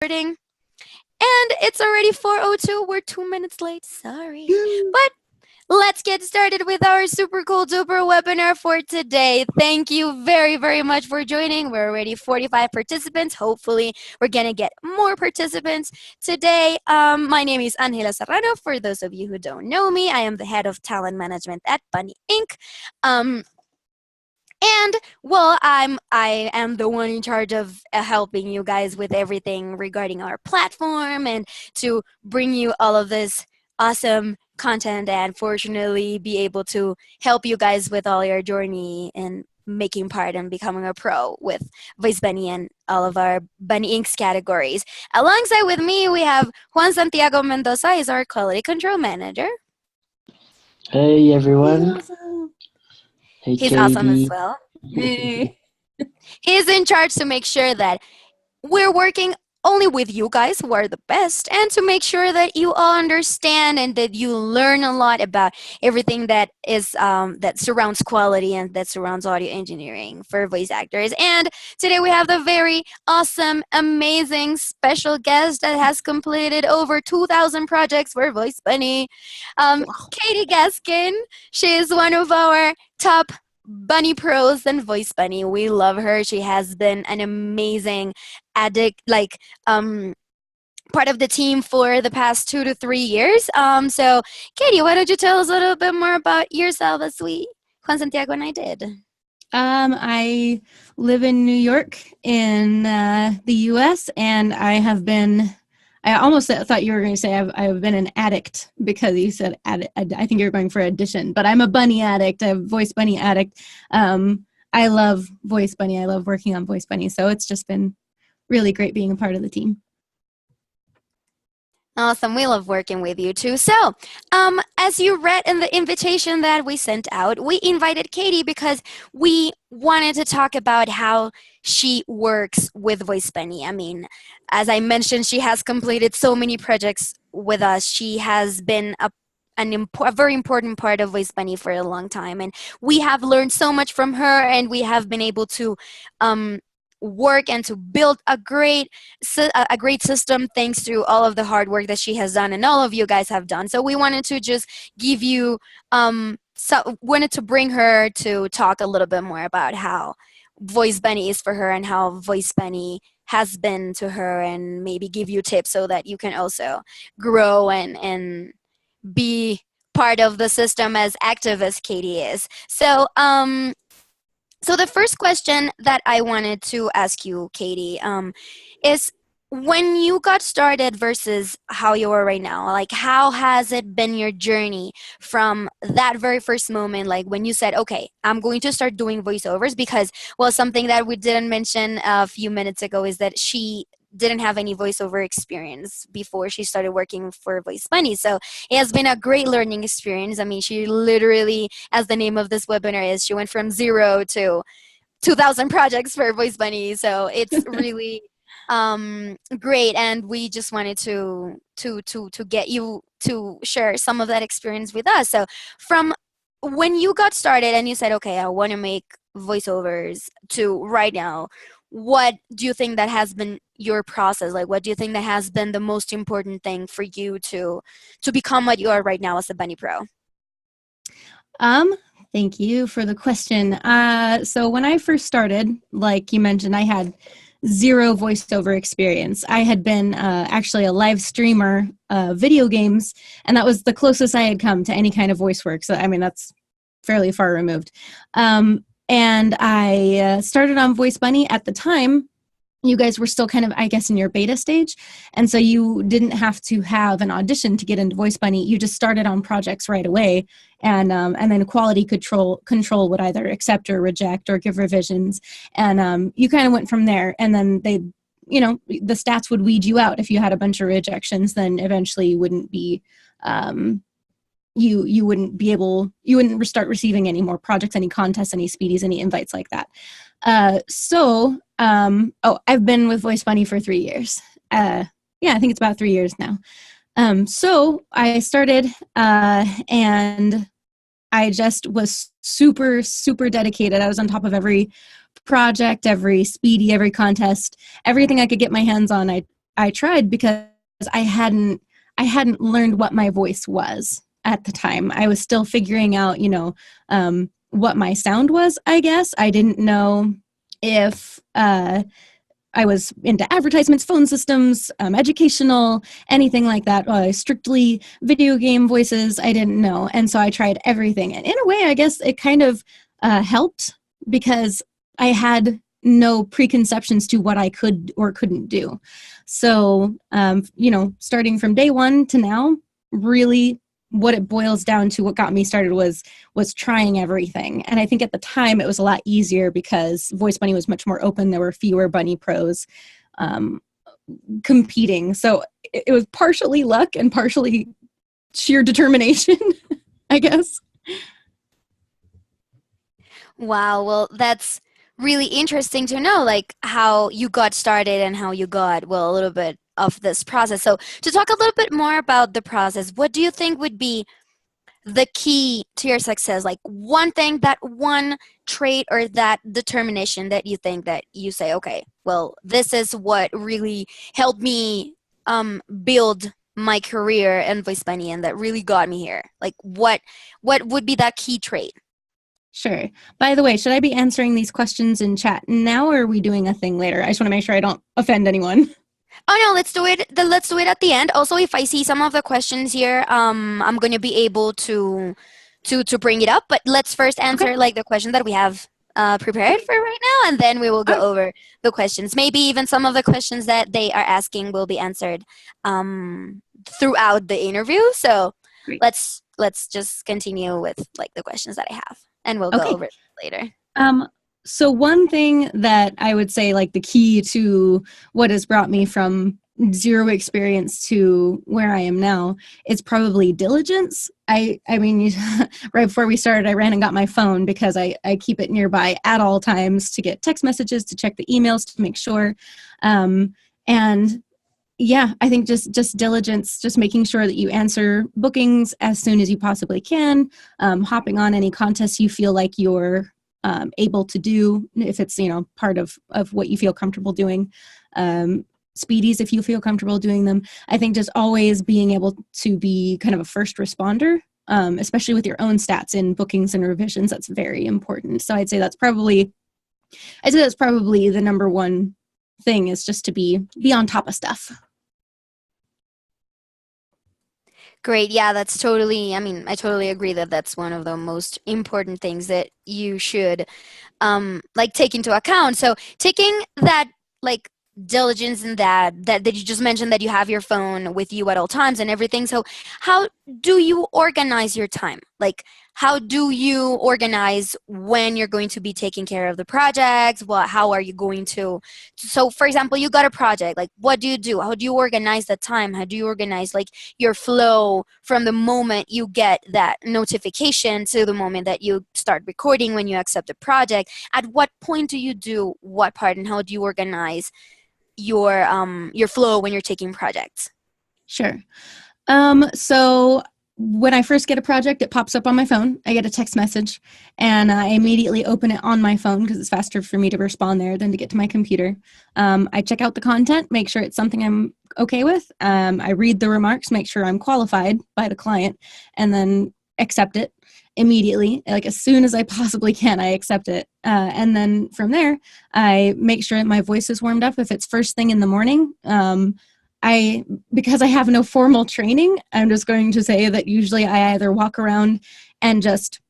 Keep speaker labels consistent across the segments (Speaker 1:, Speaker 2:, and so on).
Speaker 1: recording. And it's already 4:02. We're 2 minutes late. Sorry. But let's get started with our super cool duper webinar for today. Thank you very, very much for joining. We're already 45 participants. Hopefully, we're going to get more participants today. My name is Angela Serrano. For those of you who don't know me, I am the head of talent management at Bunny Inc. And well, I am the one in charge of helping you guys with everything regarding our platform and to bring you all of this awesome content and fortunately be able to help you guys with all your journey and making part and becoming a pro with VoiceBunny and all of our Bunny Inc. categories. Alongside with me, we have Juan Santiago Mendoza, is our quality control manager.
Speaker 2: Hey everyone. Hey,
Speaker 1: He's
Speaker 2: Katie.
Speaker 1: awesome as well. He's in charge to make sure that we're working only with you guys who are the best and to make sure that you all understand and that you learn a lot about everything that is that surrounds quality and that surrounds audio engineering for voice actors. And today we have the very awesome, amazing special guest that has completed over 2,000 projects for VoiceBunny. Katie Gaskin. She is one of our top Bunny pros and VoiceBunny. We love her. She has been an amazing addict, part of the team for the past 2 to 3 years. So Katie, why don't you tell us a little bit more about yourself as Juan Santiago and I did.
Speaker 3: I live in New York in the U.S. and I almost thought you were going to say I've been an addict because you said addict. I think you're going for addition, but I'm a bunny addict, a VoiceBunny addict. I love VoiceBunny. I love working on VoiceBunny. So it's just been really great being a part of the team.
Speaker 1: Awesome. We love working with you too. So, as you read in the invitation that we sent out, we invited Katie because we wanted to talk about how she works with VoiceBunny. I mean, as I mentioned, she has completed so many projects with us. She has been a very important part of VoiceBunny for a long time, and we have learned so much from her, and we have been able to work and to build a great system thanks to all of the hard work that she has done and all of you guys have done. So we wanted to just give you wanted to bring her to talk a little bit more about how VoiceBunny is for her and how VoiceBunny has been to her, and maybe give you tips so that you can also grow and be part of the system as active as Katie is. So the first question that I wanted to ask you, Katie, is when you got started versus how you are right now, like how has it been your journey from that very first moment, like when you said, okay, I'm going to start doing voiceovers? Because, well, something that we didn't mention a few minutes ago is that she didn't have any voiceover experience before she started working for VoiceBunny. So it has been a great learning experience. I mean, she literally, as the name of this webinar is, she went from 0 to 2,000 projects for VoiceBunny. So it's really great, and we just wanted to get you to share some of that experience with us. So from when you got started and you said, okay, I want to make voiceovers, to right now, what do you think that has been your process? Like, what do you think that has been the most important thing for you to become what you are right now as a Bunny Pro?
Speaker 3: Thank you for the question. So when I first started, like you mentioned, I had zero voiceover experience. I had been actually a live streamer video games, and that was the closest I had come to any kind of voice work. So, I mean, that's fairly far removed. And I started on VoiceBunny at the time. You guys were still kind of, I guess, in your beta stage. And so you didn't have to have an audition to get into VoiceBunny. You just started on projects right away. And then quality control would either accept or reject or give revisions. And you kind of went from there. And then they, the stats would weed you out. If you had a bunch of rejections, then eventually you wouldn't be, you wouldn't start receiving any more projects, any contests, any speedies, any invites like that. I've been with VoiceBunny for 3 years. I think it's about 3 years now. So I started, and I just was super, super dedicated. I was on top of every project, every speedy, every contest, everything I could get my hands on. I I tried because I hadn't learned what my voice was at the time. I was still figuring out, what my sound was, I guess. I didn't know if I was into advertisements, phone systems, educational, anything like that. Strictly video game voices, I didn't know. And so I tried everything. And in a way, I guess it kind of helped because I had no preconceptions to what I could or couldn't do. So, starting from day one to now, really what it boils down to, what got me started was trying everything. And I think at the time it was a lot easier because VoiceBunny was much more open. There were fewer bunny pros competing. So it was partially luck and partially sheer determination, I guess.
Speaker 1: Wow, well, that's really interesting to know, like how you got started and how you got, well, a little bit of this process. So to talk a little bit more about the process, what do you think would be the key to your success? Like one thing, that one trait or that determination that you think that you say, okay, well, this is what really helped me build my career in VoiceBunny and that really got me here. Like what would be that key trait?
Speaker 3: Sure. By the way, should I be answering these questions in chat now, or are we doing a thing later? I just want to make sure I don't offend anyone.
Speaker 1: Oh no, let's do it. Let's do it at the end. Also, if I see some of the questions here, I'm going to be able to bring it up. But let's first answer like the question that we have prepared for right now, and then we will go over the questions. Maybe even some of the questions that they are asking will be answered throughout the interview. So
Speaker 3: Great.
Speaker 1: let's just continue with like the questions that I have, and we'll go over it later.
Speaker 3: So one thing that I would say, like the key to what has brought me from zero experience to where I am now is probably diligence. I mean, right before we started, I ran and got my phone because I keep it nearby at all times to get text messages, to check the emails, to make sure. And yeah, I think just diligence, just making sure that you answer bookings as soon as you possibly can, hopping on any contests you feel like you're able to do, if it's part of what you feel comfortable doing, speedies if you feel comfortable doing them. I think just always being able to be kind of a first responder, especially with your own stats in bookings and revisions, that's very important. So I'd say that's probably the number one thing, is just to be on top of stuff.
Speaker 1: Great. Yeah, that's totally, I totally agree that that's one of the most important things that you should take into account. So taking that like diligence and that you just mentioned, that you have your phone with you at all times and everything. So how do you organize your time? Like how do you organize when you're going to be taking care of the projects? How are you going to, so for example, you got a project, like what do you do? How do you organize the time? How do you organize like your flow from the moment you get that notification to the moment that you start recording when you accept a project? At what point do you do what part, and how do you organize your flow when you're taking projects?
Speaker 3: Sure. So when I first get a project, it pops up on my phone. I get a text message and I immediately open it on my phone because it's faster for me to respond there than to get to my computer. I check out the content, make sure it's something I'm okay with. I read the remarks, make sure I'm qualified by the client, and then accept it immediately. Like as soon as I possibly can, I accept it. And then from there, I make sure that my voice is warmed up. If it's first thing in the morning, because I have no formal training, I'm just going to say that usually I either walk around and just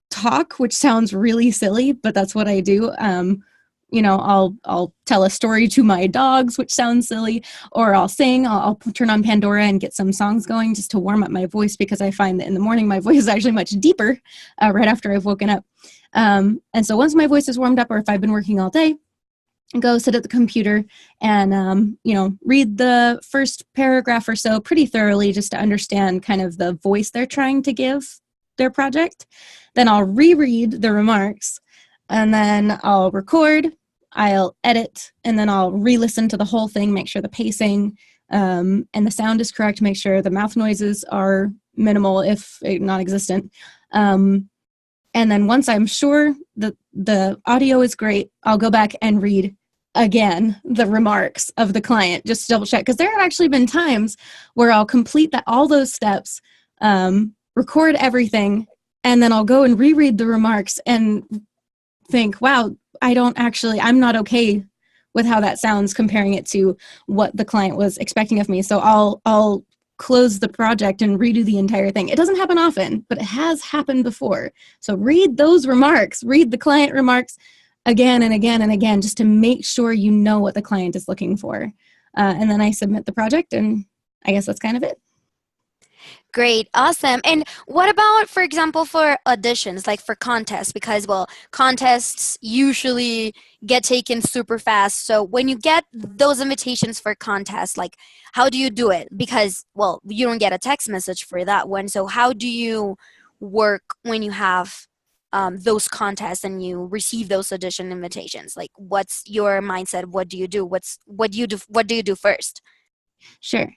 Speaker 3: talk, which sounds really silly, but that's what I do. I'll tell a story to my dogs, which sounds silly, or I'll sing. I'll turn on Pandora and get some songs going just to warm up my voice, because I find that in the morning my voice is actually much deeper right after I've woken up. And so once my voice is warmed up, or if I've been working all day, go sit at the computer and, read the first paragraph or so pretty thoroughly, just to understand kind of the voice they're trying to give their project. Then I'll reread the remarks, and then I'll record, I'll edit, and then I'll re-listen to the whole thing, make sure the pacing and the sound is correct, make sure the mouth noises are minimal, if non-existent. And then once I'm sure that the audio is great, I'll go back and read again the remarks of the client just to double check, because there have actually been times where I'll complete all those steps, record everything, and then I'll go and reread the remarks and think, wow, I'm not okay with how that sounds comparing it to what the client was expecting of me. So I'll close the project and redo the entire thing. It doesn't happen often, but it has happened before. So read those remarks, read the client remarks again and again and again, just to make sure you know what the client is looking for. And then I submit the project, and I guess that's kind of it.
Speaker 1: Great. Awesome. And what about, for example, for auditions, like for contests? Because, well, contests usually get taken super fast. So when you get those invitations for contests, like, how do you do it? Because, well, you don't get a text message for that one. So how do you work when you have those contests and you receive those audition invitations? Like, what's your mindset? What do you do? What do you do first?
Speaker 3: Sure.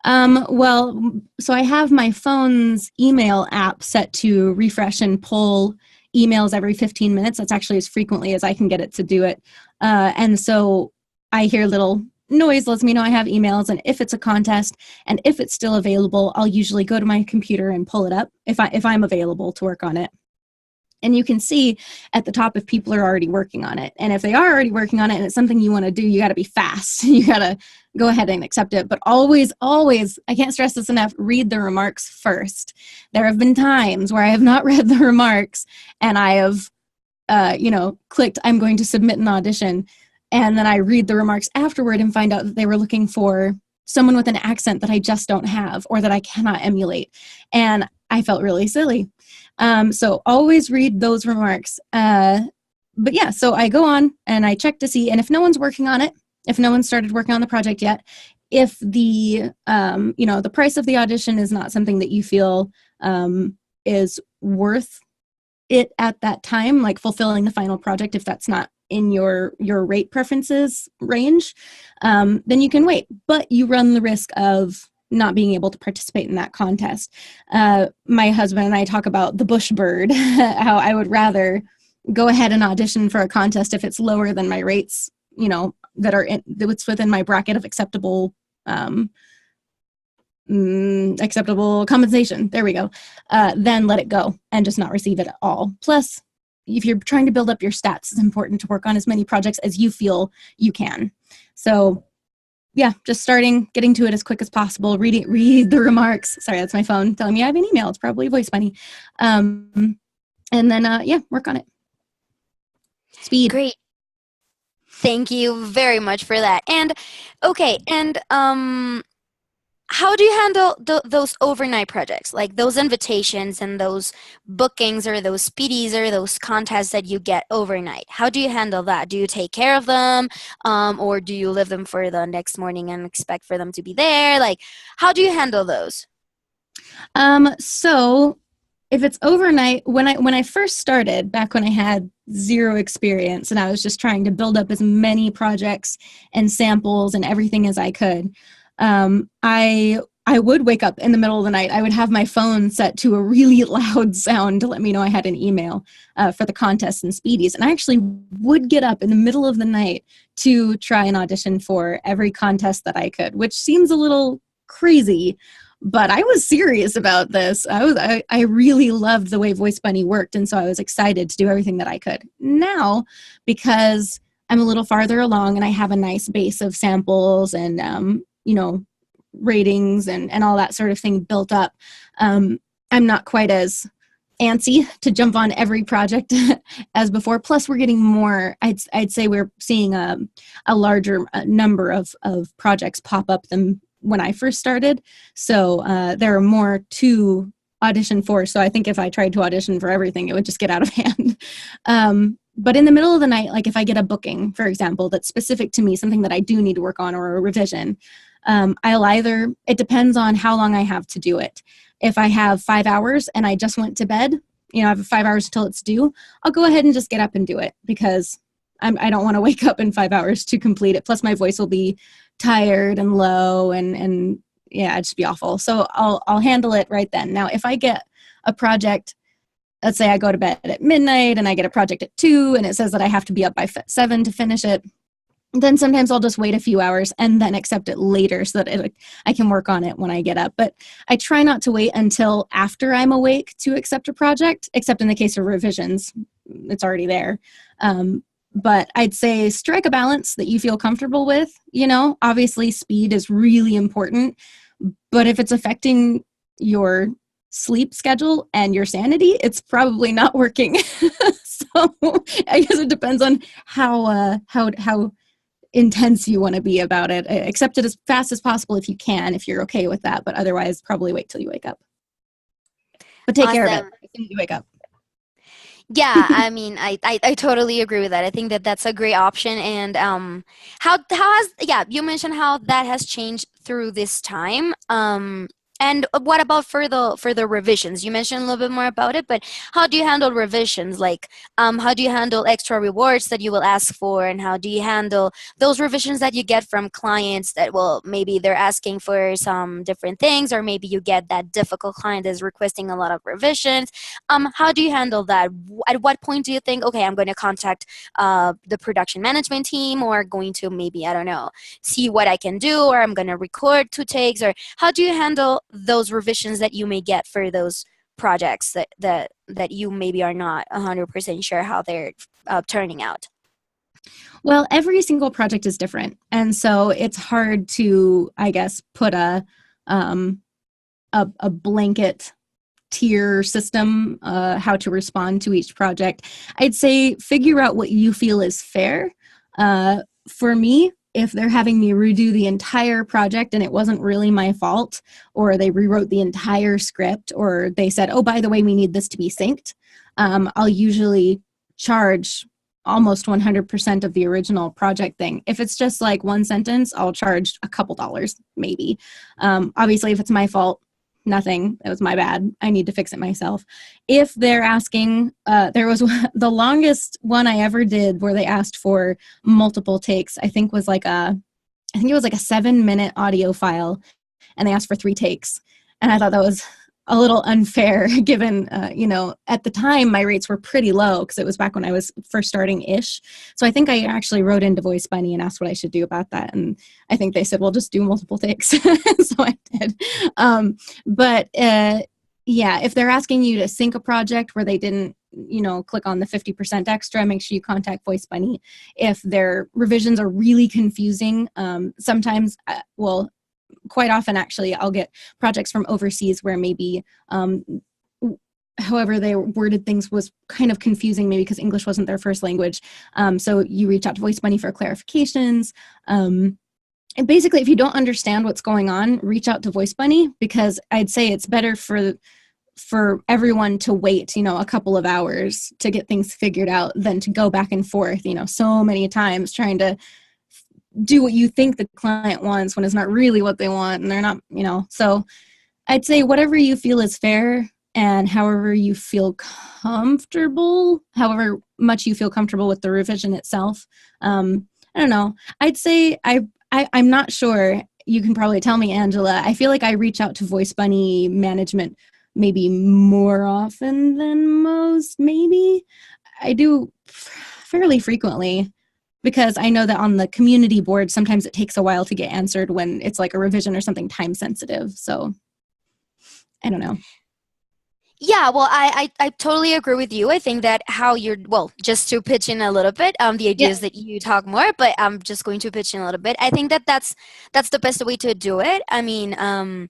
Speaker 3: Well, so I have my phone's email app set to refresh and pull emails every 15 minutes. That's actually as frequently as I can get it to do it. And so I hear little noise, lets me know I have emails. And if it's a contest and if it's still available, I'll usually go to my computer and pull it up if I'm available to work on it. And you can see at the top if people are already working on it. And if they are already working on it and it's something you want to do, you got to be fast. You got to go ahead and accept it. But always, I can't stress this enough, read the remarks first. There have been times where I have not read the remarks and I have, clicked, I'm going to submit an audition. And then I read the remarks afterward and find out that they were looking for someone with an accent that I just don't have or that I cannot emulate. And I felt really silly. So always read those remarks. But yeah, so I go on and I check to see, and if no one's working on it, if no one started working on the project yet, if the, the price of the audition is not something that you feel is worth it at that time, like fulfilling the final project, if that's not in your rate preferences range, then you can wait. But you run the risk of not being able to participate in that contest. My husband and I talk about the bush bird, how I would rather go ahead and audition for a contest if it's lower than my rates, that's within my bracket of acceptable compensation. There we go. Then let it go and just not receive it at all. Plus, if you're trying to build up your stats, it's important to work on as many projects as you feel you can. So yeah, just getting to it as quick as possible. Read the remarks. Sorry, that's my phone telling me I have an email. It's probably VoiceBunny. And then, work on it. Speed.
Speaker 1: Great. Thank you very much for that. And okay, and how do you handle those overnight projects, like those invitations and those bookings or those speedies or those contests that you get overnight? How do you handle that? Do you take care of them, or do you leave them for the next morning and expect for them to be there? Like, how do you handle those?
Speaker 3: So if it's overnight, when I first started, back when I had zero experience and I was just trying to build up as many projects and samples and everything as I could, I would wake up in the middle of the night. I would have my phone set to a really loud sound to let me know I had an email for the contests and speedies. And I actually would get up in the middle of the night to try and audition for every contest that I could, which seems a little crazy, but I was serious about this. I really loved the way VoiceBunny worked, and so I was excited to do everything that I could. Now, because I'm a little farther along and I have a nice base of samples and ratings and all that sort of thing built up, I'm not quite as antsy to jump on every project as before. Plus, we're getting more. I'd say we're seeing a larger number of projects pop up than when I first started. So there are more to audition for. So I think if I tried to audition for everything, it would just get out of hand. But in the middle of the night, like if I get a booking, for example, that's specific to me, something that I do need to work on or a revision, it depends on how long I have to do it. If I have 5 hours and I just went to bed, I have 5 hours until it's due, I'll go ahead and just get up and do it because I don't want to wake up in 5 hours to complete it. Plus my voice will be tired and low and yeah, it'd just be awful. So I'll handle it right then. Now, if I get a project, let's say I go to bed at midnight and I get a project at 2 and it says that I have to be up by 7 to finish it, then sometimes I'll just wait a few hours and then accept it later so that I can work on it when I get up. But I try not to wait until after I'm awake to accept a project, except in the case of revisions, it's already there. But I'd say strike a balance that you feel comfortable with. Obviously speed is really important, but if it's affecting your sleep schedule and your sanity, it's probably not working. So I guess it depends on how intense you want to be about it. Accept it as fast as possible if you can, if you're okay with that, but otherwise probably wait till you wake up. But take care of it as soon as you wake up.
Speaker 1: Yeah, I mean, I totally agree with that. I think that that's a great option. And how has you mentioned how that has changed through this time. And what about for the revisions? You mentioned a little bit more about it, but how do you handle revisions? Like, how do you handle extra rewards that you will ask for, and how do you handle those revisions that you get from clients that, well, maybe they're asking for some different things, or maybe you get that difficult client that's requesting a lot of revisions. How do you handle that? At what point do you think, okay, I'm going to contact the production management team, or going to maybe, I don't know, see what I can do, or I'm going to record 2 takes, or how do you handle those revisions that you may get for those projects that you maybe are not 100% sure how they're turning out?
Speaker 3: Well, every single project is different, and so it's hard to, I guess, put a blanket tier system, how to respond to each project. I'd say figure out what you feel is fair. For me, if they're having me redo the entire project and it wasn't really my fault, or they rewrote the entire script, or they said, oh, by the way, we need this to be synced, I'll usually charge almost 100% of the original project thing. If it's just like one sentence, I'll charge a couple dollars, maybe. Obviously, if it's my fault, nothing. It was my bad. I need to fix it myself. If they're asking, there was the longest one I ever did where they asked for multiple takes. I think it was like a 7-minute audio file, and they asked for 3 takes. And I thought that was a little unfair given, at the time my rates were pretty low because it was back when I was first starting-ish. So I think I actually wrote into VoiceBunny and asked what I should do about that. And I think they said, well, just do multiple takes. So I did. If they're asking you to sync a project where they didn't, click on the 50% extra, make sure you contact VoiceBunny. If their revisions are really confusing, sometimes, quite often actually, I'll get projects from overseas where maybe however they worded things was kind of confusing, maybe because English wasn't their first language. So you reach out to VoiceBunny for clarifications. And basically, if you don't understand what's going on, reach out to VoiceBunny, because I'd say it's better for everyone to wait, a couple of hours to get things figured out than to go back and forth, so many times trying to do what you think the client wants when it's not really what they want, and they're not, So I'd say whatever you feel is fair, and however you feel comfortable, however much you feel comfortable with the revision itself. I don't know. I'd say I'm not sure. You can probably tell me, Angela. I feel like I reach out to VoiceBunny management maybe more often than most, maybe. I do fairly frequently, because I know that on the community board, sometimes it takes a while to get answered when it's like a revision or something time sensitive. So I don't know.
Speaker 1: Yeah, well, I totally agree with you. I think that just to pitch in a little bit, the idea is that you talk more, but I'm just going to pitch in a little bit. I think that that's the best way to do it. I mean,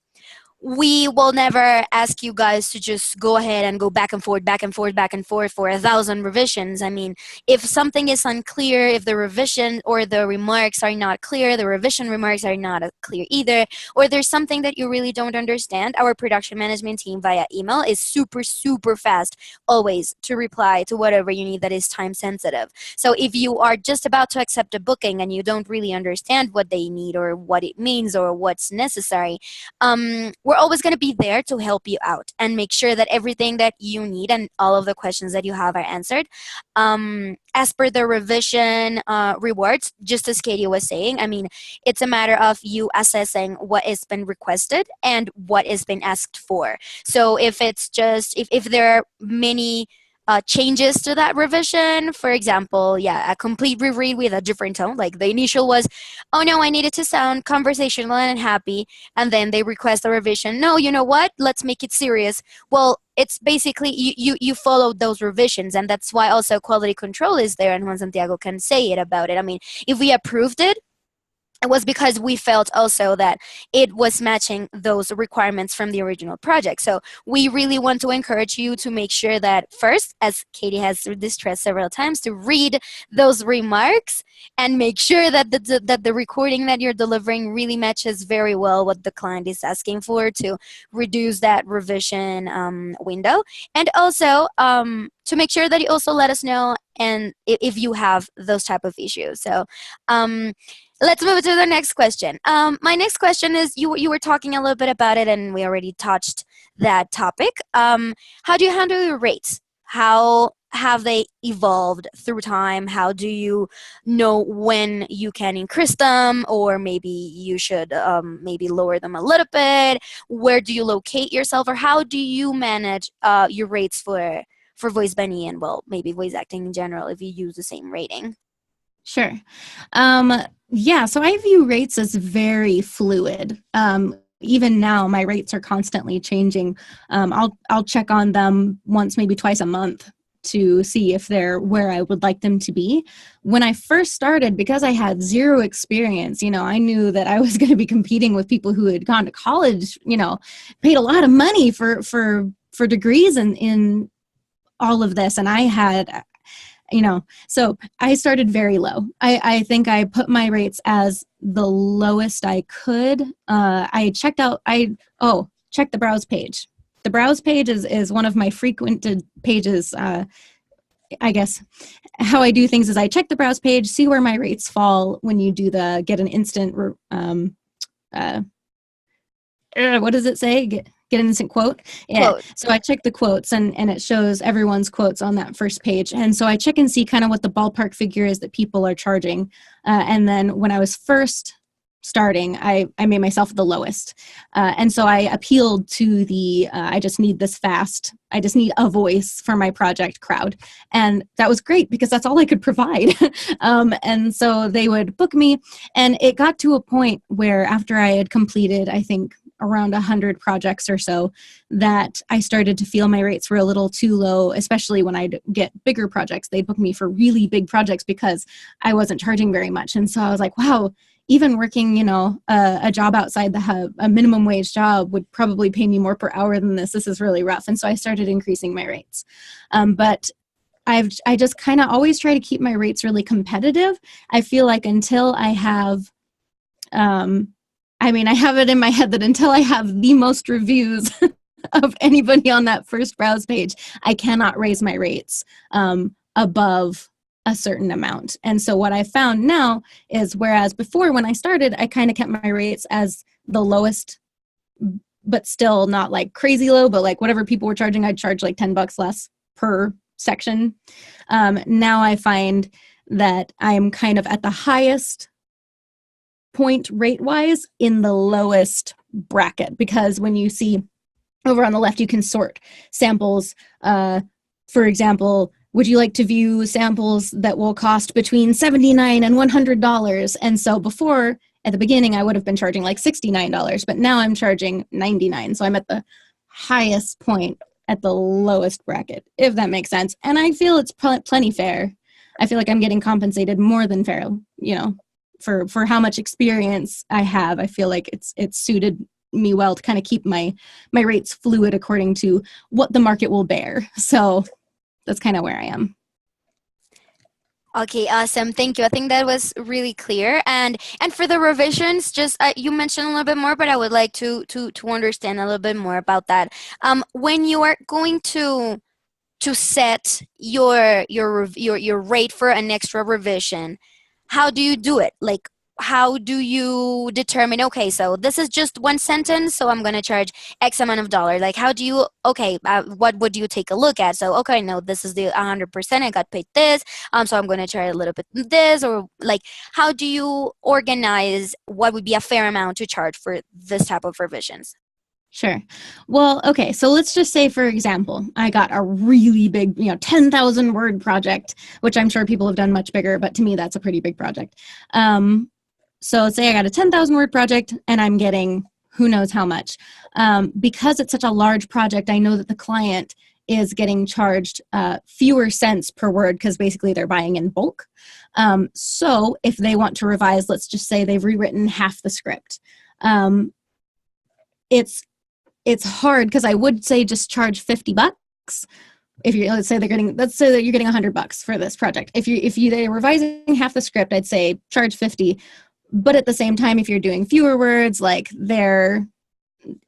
Speaker 1: we will never ask you guys to just go ahead and go back and forth, back and forth, back and forth for 1,000 revisions. I mean, if something is unclear, if the revision or the remarks are not clear, the revision remarks are not clear either, or there's something that you really don't understand, our production management team via email is super, super fast always to reply to whatever you need that is time sensitive. So if you are just about to accept a booking and you don't really understand what they need or what it means or what's necessary, we're always going to be there to help you out and make sure that everything that you need and all of the questions that you have are answered. As per the revision rewards, just as Katie was saying, I mean, it's a matter of you assessing what has been requested and what has been asked for. So if it's just, if there are many changes to that revision. For example, yeah, a complete reread with a different tone. Like the initial was, oh no, I needed to sound conversational and happy, and then they request a revision. No, you know what? Let's make it serious. Well, it's basically you followed those revisions, and that's why also quality control is there, and Juan Santiago can say it about it. I mean, if we approved it, it was because we felt also that it was matching those requirements from the original project. So we really want to encourage you to make sure that first, as Katie has distressed several times, to read those remarks and make sure that the recording that you're delivering really matches very well what the client is asking for to reduce that revision window. And also to make sure that you also let us know and if you have those type of issues. So let's move to the next question. My next question is, you were talking a little bit about it, and we already touched that topic. How do you handle your rates? How have they evolved through time? How do you know when you can increase them, or maybe you should maybe lower them a little bit? Where do you locate yourself, or how do you manage your rates for VoiceBunny and, well, maybe voice acting in general if you use the same rating?
Speaker 3: Sure. Yeah, so I view rates as very fluid. Even now, my rates are constantly changing. I'll check on them once, maybe twice a month to see if they're where I would like them to be. When I first started, because I had zero experience, I knew that I was going to be competing with people who had gone to college, paid a lot of money for degrees in all of this, and I had so I started very low. I think I put my rates as the lowest I could. I checked out, check the browse page. The browse page is one of my frequented pages. I guess how I do things is I check the browse page, see where my rates fall when you do the get an instant, what does it say? Get an instant quote. Yeah.
Speaker 1: Quote.
Speaker 3: So I check the quotes and it shows everyone's quotes on that first page. And so I check and see kind of what the ballpark figure is that people are charging. And then when I was first starting, I made myself the lowest. And so I appealed to the, I just need this fast. I just need a voice for my project crowd. And that was great because that's all I could provide. And so they would book me. And it got to a point where after I had completed, I think, around 100 projects or so, that I started to feel my rates were a little too low, especially when I'd get bigger projects. They'd book me for really big projects because I wasn't charging very much. And so I was like, wow, even working, a job outside the hub, a minimum wage job would probably pay me more per hour than this. This is really rough. And so I started increasing my rates. But I just kind of always try to keep my rates really competitive. I feel like until I have, I have it in my head that until I have the most reviews of anybody on that first browse page, I cannot raise my rates above a certain amount. And so what I found now is, whereas before when I started, I kind of kept my rates as the lowest, but still not like crazy low, but like whatever people were charging, I'd charge like $10 less per section. Now I find that I'm kind of at the highest point rate-wise in the lowest bracket, because when you see over on the left, you can sort samples. For example, would you like to view samples that will cost between $79 and $100? And so before, at the beginning, I would have been charging like $69, but now I'm charging $99. So I'm at the highest point at the lowest bracket, if that makes sense. And I feel it's plenty fair. I feel like I'm getting compensated more than fair, for how much experience I have. I feel like it's suited me well to kind of keep my rates fluid according to what the market will bear. So that's kind of where I am.
Speaker 1: Okay, awesome. Thank you. I think that was really clear. And for the revisions, just you mentioned a little bit more, but I would like to understand a little bit more about that. When you are going to set your rate for an extra revision, how do you do it? Like, how do you determine, okay, so this is just one sentence, so I'm going to charge X amount of dollars? Like, how do you, what would you take a look at? So, okay, no, this is the 100%, I got paid this, so I'm going to charge a little bit this, or like, how do you organize what would be a fair amount to charge for this type of revisions?
Speaker 3: Sure. Well, okay. So let's just say, for example, I got a really big, 10,000 word project, which I'm sure people have done much bigger, but to me, that's a pretty big project. So let's say I got a 10,000 word project and I'm getting who knows how much. Because it's such a large project, I know that the client is getting charged fewer cents per word because basically they're buying in bulk. So if they want to revise, let's just say they've rewritten half the script. It's hard because I would say just charge $50 if you let's say that you're getting $100 for this project. If they're revising half the script, I'd say charge 50. But at the same time, if you're doing fewer words, like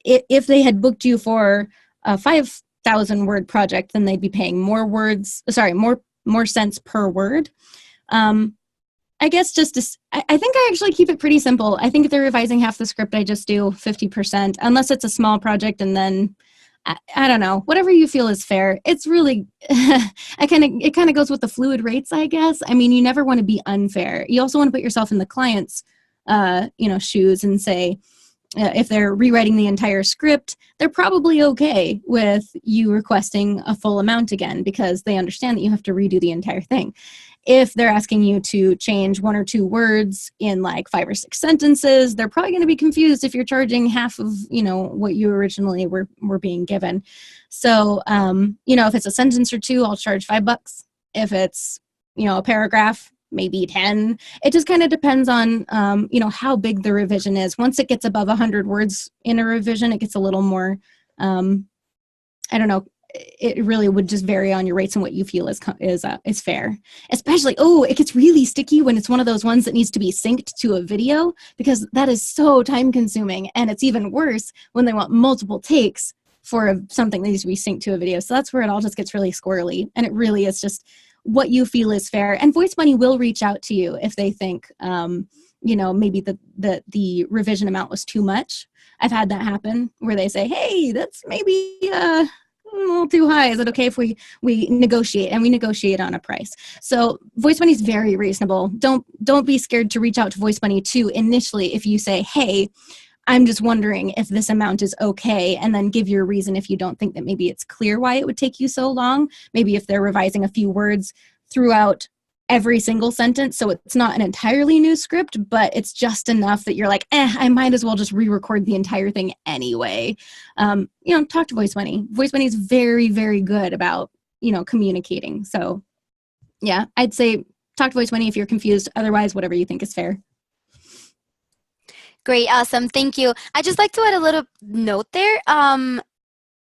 Speaker 3: if they had booked you for a 5,000 word project, then they'd be paying more cents per word. I guess I think I actually keep it pretty simple. I think if they're revising half the script, I just do 50%, unless it's a small project, and then I don't know, whatever you feel is fair. It's really, it kind of goes with the fluid rates, I guess. I mean, you never want to be unfair. You also want to put yourself in the client's, shoes and say, if they're rewriting the entire script, they're probably okay with you requesting a full amount again because they understand that you have to redo the entire thing. If they're asking you to change 1 or 2 words in like 5 or 6 sentences, they're probably going to be confused if you're charging half of, what you originally were being given. So, if it's a sentence or 2, I'll charge $5. If it's, a paragraph, maybe 10. It just kind of depends on, how big the revision is. Once it gets above 100 words in a revision, it gets a little more, I don't know. It really would just vary on your rates and what you feel is fair. Especially, it gets really sticky when it's one of those ones that needs to be synced to a video, because that is so time consuming. And it's even worse when they want multiple takes for something that needs to be synced to a video. So that's where it all just gets really squirrely. And it really is just what you feel is fair. And VoiceBunny will reach out to you if they think, maybe the revision amount was too much. I've had that happen where they say, hey, that's maybe a little too high. Is it okay if we negotiate? And we negotiate on a price. So VoiceBunny is very reasonable. Don't be scared to reach out to VoiceBunny too initially if you say, hey, I'm just wondering if this amount is okay, and then give your reason if you don't think that maybe it's clear why it would take you so long. Maybe if they're revising a few words throughout every single sentence, so it's not an entirely new script, but it's just enough that you're like, I might as well just re-record the entire thing anyway. Talk to VoiceBunny. VoiceBunny is very, very good about, communicating. So yeah, I'd say talk to VoiceBunny if you're confused. Otherwise, whatever you think is fair.
Speaker 1: Great, awesome, thank you. I'd just like to add a little note there.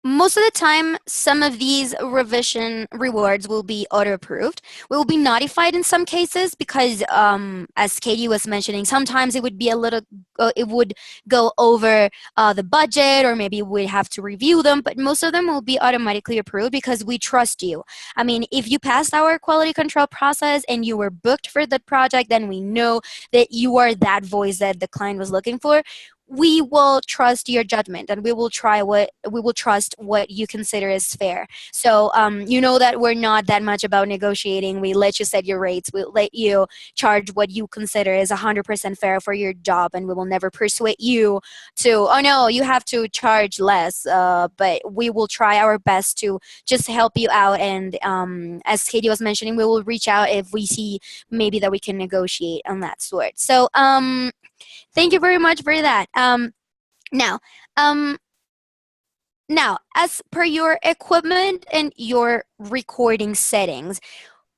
Speaker 1: Most of the time, some of these revision rewards will be auto-approved. We will be notified in some cases because, as Katie was mentioning, sometimes it would be it would go over the budget, or maybe we'd have to review them, but most of them will be automatically approved because we trust you. I mean, if you passed our quality control process and you were booked for the project, then we know that you are that voice that the client was looking for. We will trust your judgment, and we will trust what you consider is fair. So that we're not that much about negotiating. We let you set your rates. We let you charge what you consider is 100% fair for your job, and we will never persuade you to, oh no, you have to charge less. But we will try our best to just help you out. And as Katie was mentioning, we will reach out if we see maybe that we can negotiate on that sort. So thank you very much for that. Now, as per your equipment and your recording settings,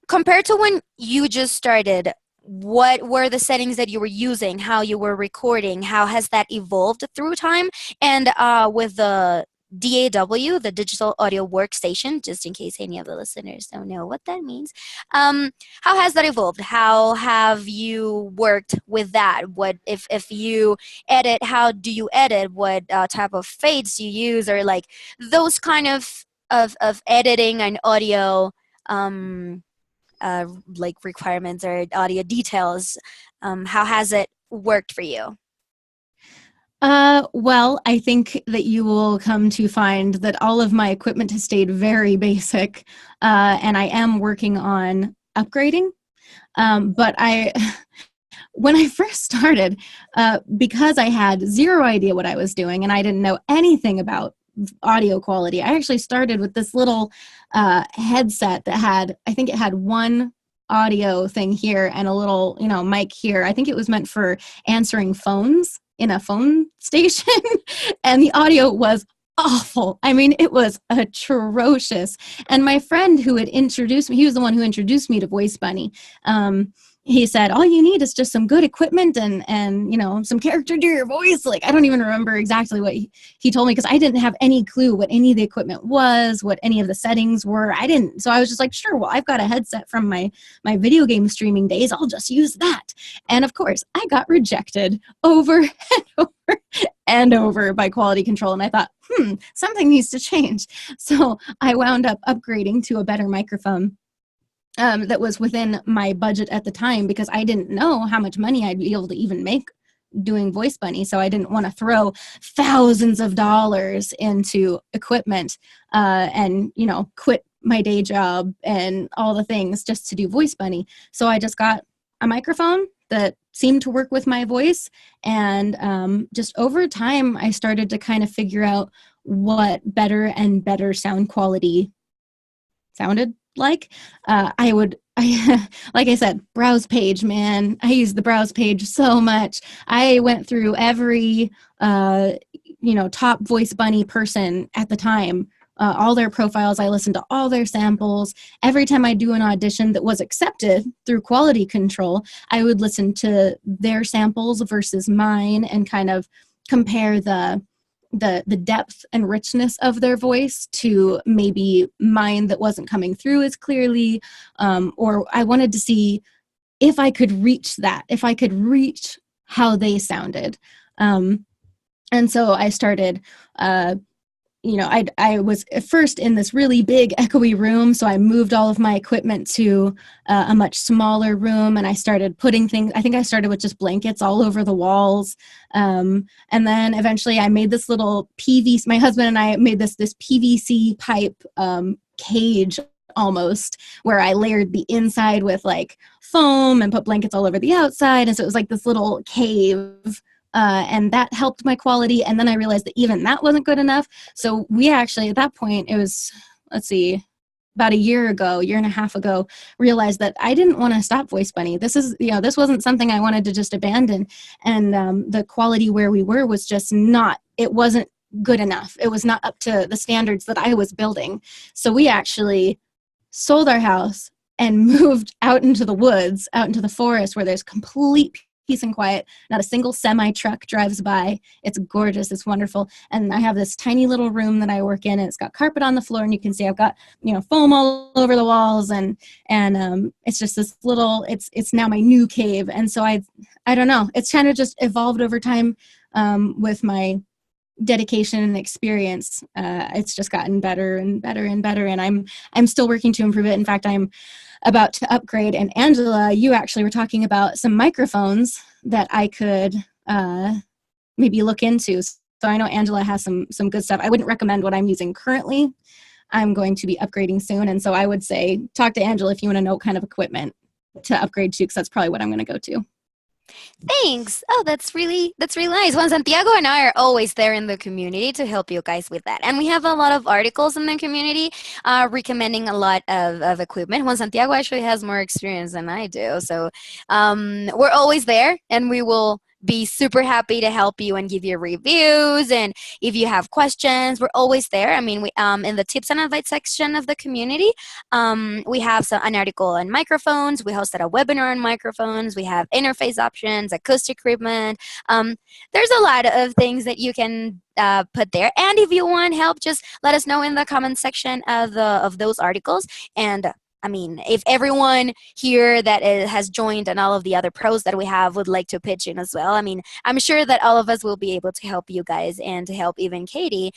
Speaker 1: compared to when you just started, what were the settings that you were using, how you were recording, how has that evolved through time? And with the DAW, the Digital Audio Workstation, just in case any of the listeners don't know what that means, how has that evolved? How have you worked with that? What if you edit, how do you edit? What type of fades do you use, or like those kind of editing and audio like requirements or audio details? How has it worked for you?
Speaker 3: Well, I think that you will come to find that all of my equipment has stayed very basic, and I am working on upgrading. But when I first started, because I had zero idea what I was doing and I didn't know anything about audio quality, I actually started with this little headset that had, I think it had one audio thing here and a little, mic here. I think it was meant for answering phones in a phone station. And the audio was awful. I mean, it was atrocious. And my friend who had introduced me, he was the one who introduced me to VoiceBunny. He said, all you need is just some good equipment and some character to your voice. Like, I don't even remember exactly what he told me, because I didn't have any clue what any of the equipment was, what any of the settings were. So I was just like, sure, well, I've got a headset from my video game streaming days. I'll just use that. And of course, I got rejected over and over and over by quality control. And I thought, something needs to change. So I wound up upgrading to a better microphone that was within my budget at the time, because I didn't know how much money I'd be able to even make doing VoiceBunny. So I didn't want to throw thousands of dollars into equipment and quit my day job and all the things just to do VoiceBunny. So I just got a microphone that seemed to work with my voice. And just over time, I started to kind of figure out what better and better sound quality sounded like. Like I said, browse page, man. I use the browse page so much. I went through every, top VoiceBunny person at the time, all their profiles. I listened to all their samples. Every time I do an audition that was accepted through quality control, I would listen to their samples versus mine and kind of compare the depth and richness of their voice to maybe mine that wasn't coming through as clearly, or I wanted to see if I could reach that, if I could reach how they sounded. And so I started, I was at first in this really big echoey room, so I moved all of my equipment to a much smaller room, and I started putting things, I think I started with just blankets all over the walls, and then eventually I made this little PVC, my husband and I made this PVC pipe cage almost, where I layered the inside with like foam and put blankets all over the outside, and so it was like this little cave. And that helped my quality. And then I realized that even that wasn't good enough. So we actually, at that point, it was, about a year and a half ago, realized that I didn't want to stop VoiceBunny. This wasn't something I wanted to just abandon. And the quality where we were was just it wasn't good enough. It was not up to the standards that I was building. So we actually sold our house and moved out into the woods, out into the forest, where there's complete peace and quiet. Not a single semi truck drives by. It's gorgeous. It's wonderful. And I have this tiny little room that I work in, and it's got carpet on the floor, and you can see I've got, foam all over the walls, and it's just this little, it's now my new cave. And so I don't know, it's kind of just evolved over time with my dedication and experience. It's just gotten better and better and better, and I'm still working to improve it. In fact, I'm about to upgrade. And Angela, you actually were talking about some microphones that I could maybe look into. So I know Angela has some good stuff. I wouldn't recommend what I'm using currently. I'm going to be upgrading soon, and so I would say talk to Angela if you want to know what kind of equipment to upgrade to, because that's probably what I'm going to go to.
Speaker 1: Thanks. Oh, that's really nice. Juan Santiago and I are always there in the community to help you guys with that. And we have a lot of articles in the community recommending a lot of equipment. Juan Santiago actually has more experience than I do. So we're always there, and we will be super happy to help you and give you reviews. And if you have questions, we're always there. I mean, we in the tips and advice section of the community, we have an article on microphones. We hosted a webinar on microphones. We have interface options, acoustic equipment. There's a lot of things that you can put there. And if you want help, just let us know in the comment section of those articles. And I mean, if everyone here that has joined and all of the other pros that we have would like to pitch in as well, I mean, I'm sure that all of us will be able to help you guys and to help even Katie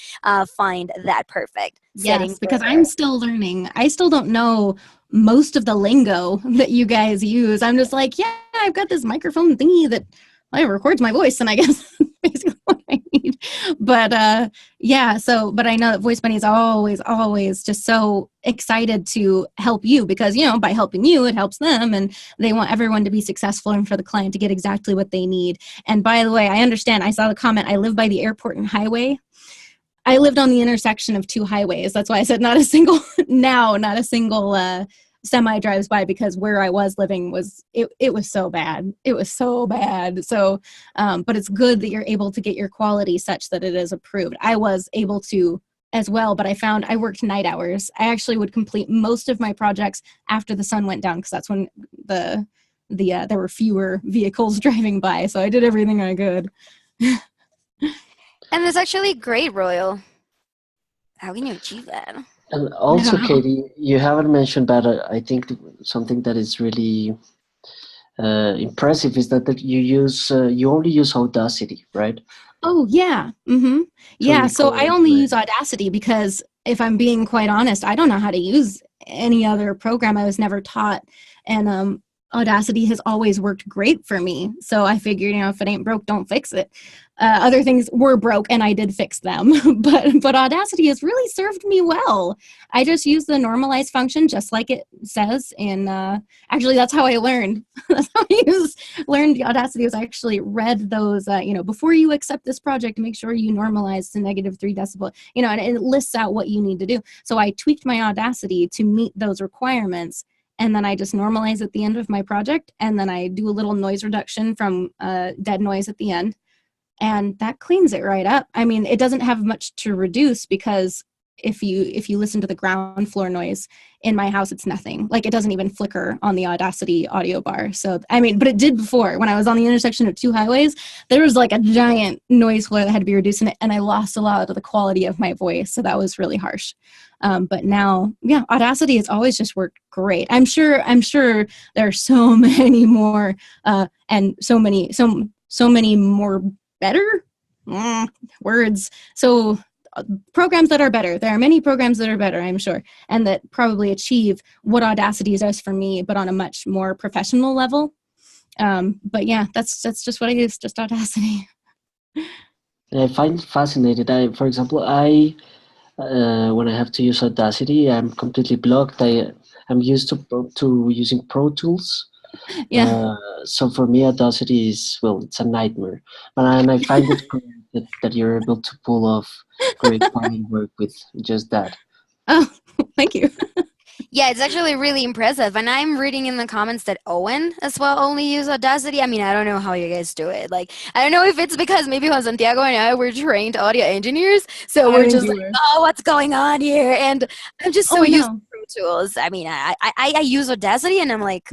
Speaker 1: find that perfect setting.
Speaker 3: Yes, because I'm still learning. I still don't know most of the lingo that you guys use. I'm just like, yeah, I've got this microphone thingy that records my voice, and I guess basically what I need. But yeah, but I know that VoiceBunny is always just so excited to help you because, by helping you, it helps them, and they want everyone to be successful and for the client to get exactly what they need. And by the way, I understand, I saw the comment, I live by the airport and highway. I lived on the intersection of two highways. That's why I said not a single semi drives by, because where I was living it was so bad. It was so bad. So, but it's good that you're able to get your quality such that it is approved. I was able to as well, but I found I worked night hours. I actually would complete most of my projects after the sun went down, because that's when there were fewer vehicles driving by. So I did everything I could.
Speaker 1: And that's actually great, Royal. How can you achieve that?
Speaker 2: And also, Katie, you haven't mentioned, but I think something that is really impressive is that you only use Audacity, right?
Speaker 3: Oh, yeah. Mm-hmm. Yeah, so I only use Audacity because, if I'm being quite honest, I don't know how to use any other program. I was never taught. And Audacity has always worked great for me. So I figured, if it ain't broke, don't fix it. Other things were broke and I did fix them. but Audacity has really served me well. I just use the normalize function just like it says. And actually, that's how I learned. That's how I learned the Audacity. Was I actually read those, before you accept this project, make sure you normalize to -3 decibel, and it lists out what you need to do. So I tweaked my Audacity to meet those requirements. And then I just normalize at the end of my project. And then I do a little noise reduction from dead noise at the end. And that cleans it right up. I mean, it doesn't have much to reduce, because if you listen to the ground floor noise in my house, it's nothing. Like, it doesn't even flicker on the Audacity audio bar. So, I mean, but it did before. When I was on the intersection of two highways, there was like a giant noise floor that had to be reduced in it, and I lost a lot of the quality of my voice. So that was really harsh. But now, yeah, Audacity has always just worked great. I'm sure there are so many more and so many more better words. So programs that are better. There are many programs that are better, I'm sure, and that probably achieve what Audacity does for me, but on a much more professional level. But yeah, that's just what I use, just Audacity.
Speaker 2: I find it fascinating. For example, when I have to use Audacity, I'm completely blocked. I'm used to using Pro Tools.
Speaker 3: Yeah.
Speaker 2: So for me, Audacity it's a nightmare. And I find it great that you're able to pull off great quality work with just that.
Speaker 3: Oh, thank you.
Speaker 1: Yeah, it's actually really impressive. And I'm reading in the comments that Owen as well only use Audacity. I mean, I don't know how you guys do it. Like, I don't know if it's because maybe Juan Santiago and I were trained audio engineers, so we're just like, oh, what's going on here? And I'm just so used to Pro Tools. I mean, I use Audacity, and I'm like,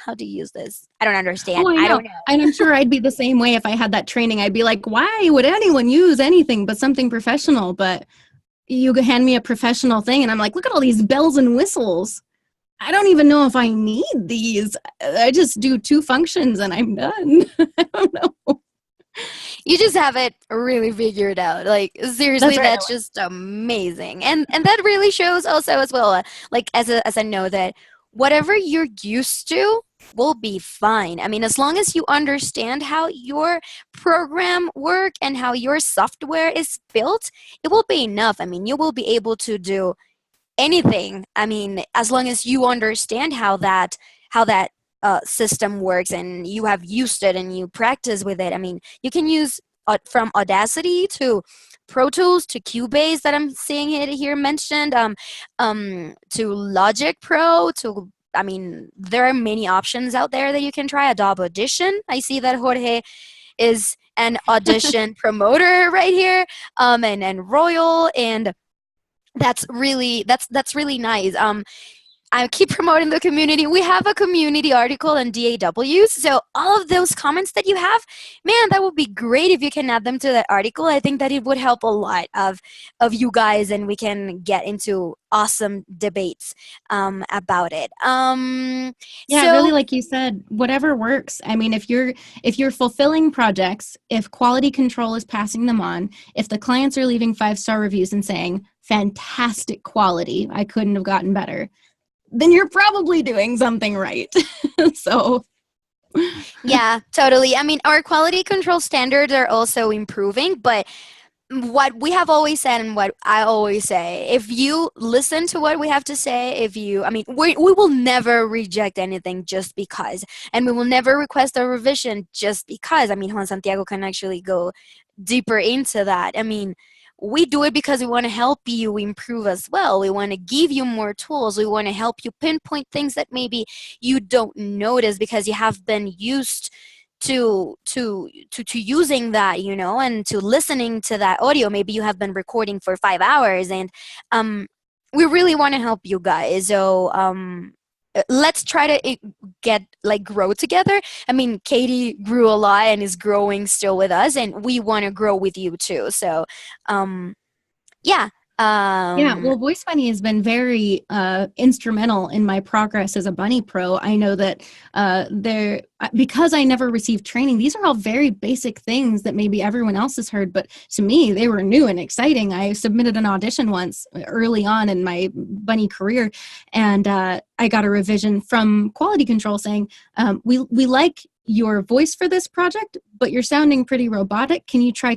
Speaker 1: how do you use this? I don't understand.
Speaker 3: Oh, I don't know. And I'm sure I'd be the same way if I had that training. I'd be like, why would anyone use anything but something professional? But you hand me a professional thing, and I'm like, look at all these bells and whistles. I don't even know if I need these. I just do 2 functions and I'm done. I don't know.
Speaker 1: You just have it really figured out. Like, seriously, that's just amazing. And that really shows also as well, like, as I know that whatever you're used to will be fine. I mean, as long as you understand how your program work and how your software is built, it will be enough. I mean, you will be able to do anything. I mean, as long as you understand how that system works and you have used it and you practice with it. I mean, you can use from Audacity to Pro Tools to Cubase that I'm seeing it here mentioned, to Logic Pro, to, I mean, there are many options out there that you can try. Adobe Audition. I see that Jorge is an Audition promoter right here, and Royal, and that's really nice. I keep promoting the community. We have a community article on DAWs. So all of those comments that you have, man, that would be great if you can add them to that article. I think that it would help a lot of you guys, and we can get into awesome debates about it.
Speaker 3: Yeah, really, like you said, whatever works. I mean, if you're fulfilling projects, if quality control is passing them on, if the clients are leaving 5-star reviews and saying, fantastic quality, I couldn't have gotten better, then you're probably doing something right. So
Speaker 1: yeah, totally. I mean, our quality control standards are also improving, but what we have always said and what I always say, if you listen to what we have to say, we will never reject anything just because, and we will never request a revision just because. Juan Santiago can actually go deeper into that. We do it because we want to help you improve as well. We want to give you more tools. We want to help you pinpoint things that maybe you don't notice because you have been used to using that, and to listening to that audio. Maybe you have been recording for 5 hours, and we really want to help you guys. So let's try to grow together. Katie grew a lot and is growing still with us, and we want to grow with you too. So yeah.
Speaker 3: Yeah, well, VoiceBunny has been very instrumental in my progress as a Bunny Pro. I know that because I never received training, these are all very basic things that maybe everyone else has heard, but to me, they were new and exciting. I submitted an audition once early on in my Bunny career, and I got a revision from quality control saying, we like your voice for this project, but you're sounding pretty robotic. Can you try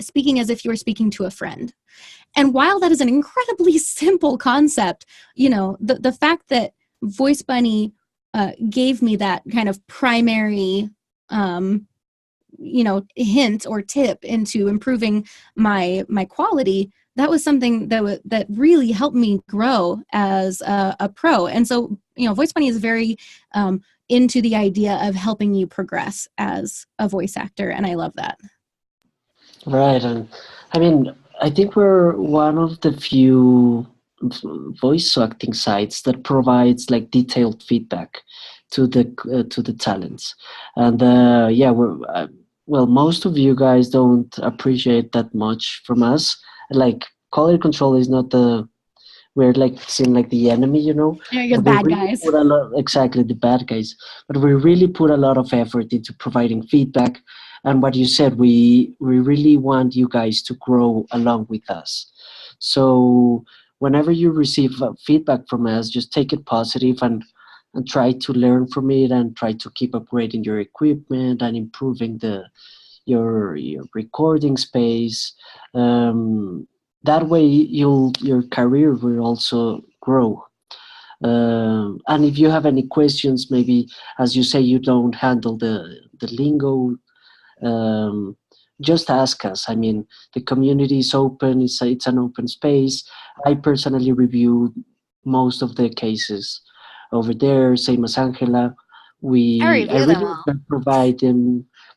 Speaker 3: speaking as if you were speaking to a friend? And while that is an incredibly simple concept, the fact that VoiceBunny gave me that kind of primary, hint or tip into improving my quality, that was something that really helped me grow as a pro. And so, VoiceBunny is very into the idea of helping you progress as a voice actor, and I love that.
Speaker 2: Right, and I think we're one of the few voice acting sites that provides like detailed feedback to the talents, and most of you guys don't appreciate that much from us. Like quality control is not we're like seen like the enemy,
Speaker 3: You're the
Speaker 2: but we
Speaker 3: bad
Speaker 2: really
Speaker 3: guys.
Speaker 2: put exactly the bad guys, but we really put a lot of effort into providing feedback. And what you said, we really want you guys to grow along with us. So whenever you receive feedback from us, just take it positive and try to learn from it and try to keep upgrading your equipment and improving your recording space. That way, your career will also grow. And if you have any questions, maybe as you say you don't handle the lingo, just ask us. The community is open. It's an open space. I personally review most of the cases over there. Same as Angela.
Speaker 1: I
Speaker 2: I
Speaker 1: review them
Speaker 2: really
Speaker 1: all.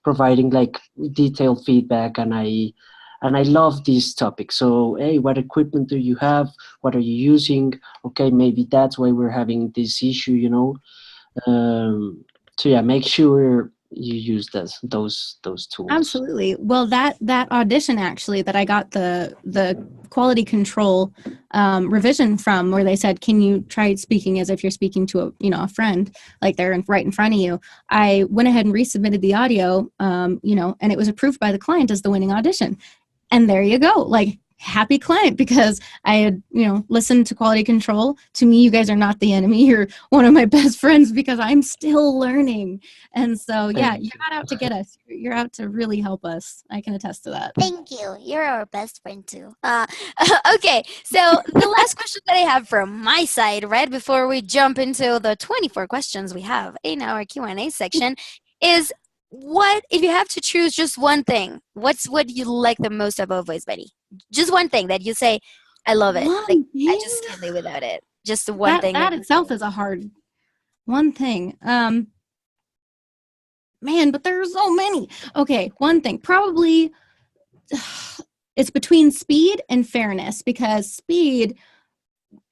Speaker 2: providing like detailed feedback, and I love this topic. So, hey, what equipment do you have? What are you using? Okay, maybe that's why we're having this issue. So yeah, make sure you use those tools.
Speaker 3: Absolutely. Well, that audition actually that I got the quality control revision from, where they said, "Can you try speaking as if you're speaking to a friend, like they're right in front of you?" I went ahead and resubmitted the audio, and it was approved by the client as the winning audition. And there you go. Like, happy client, because I had, listened to quality control. To me, you guys are not the enemy. You're one of my best friends because I'm still learning. And so, yeah, you're not out to get us. You're out to really help us. I can attest to that.
Speaker 1: Thank you. You're our best friend too. Okay, so the last question that I have from my side, right before we jump into the 24 questions we have in our Q&A section, is what if you have to choose just one thing? What you like the most about VoiceBunny? Just one thing that you say, I love it.
Speaker 3: One
Speaker 1: Like I
Speaker 3: thing?
Speaker 1: just can't live without it. Just the one thing
Speaker 3: That
Speaker 1: you
Speaker 3: itself
Speaker 1: say.
Speaker 3: is a hard one thing. Man, but there's so many. Okay, one thing. Probably it's between speed and fairness, because speed,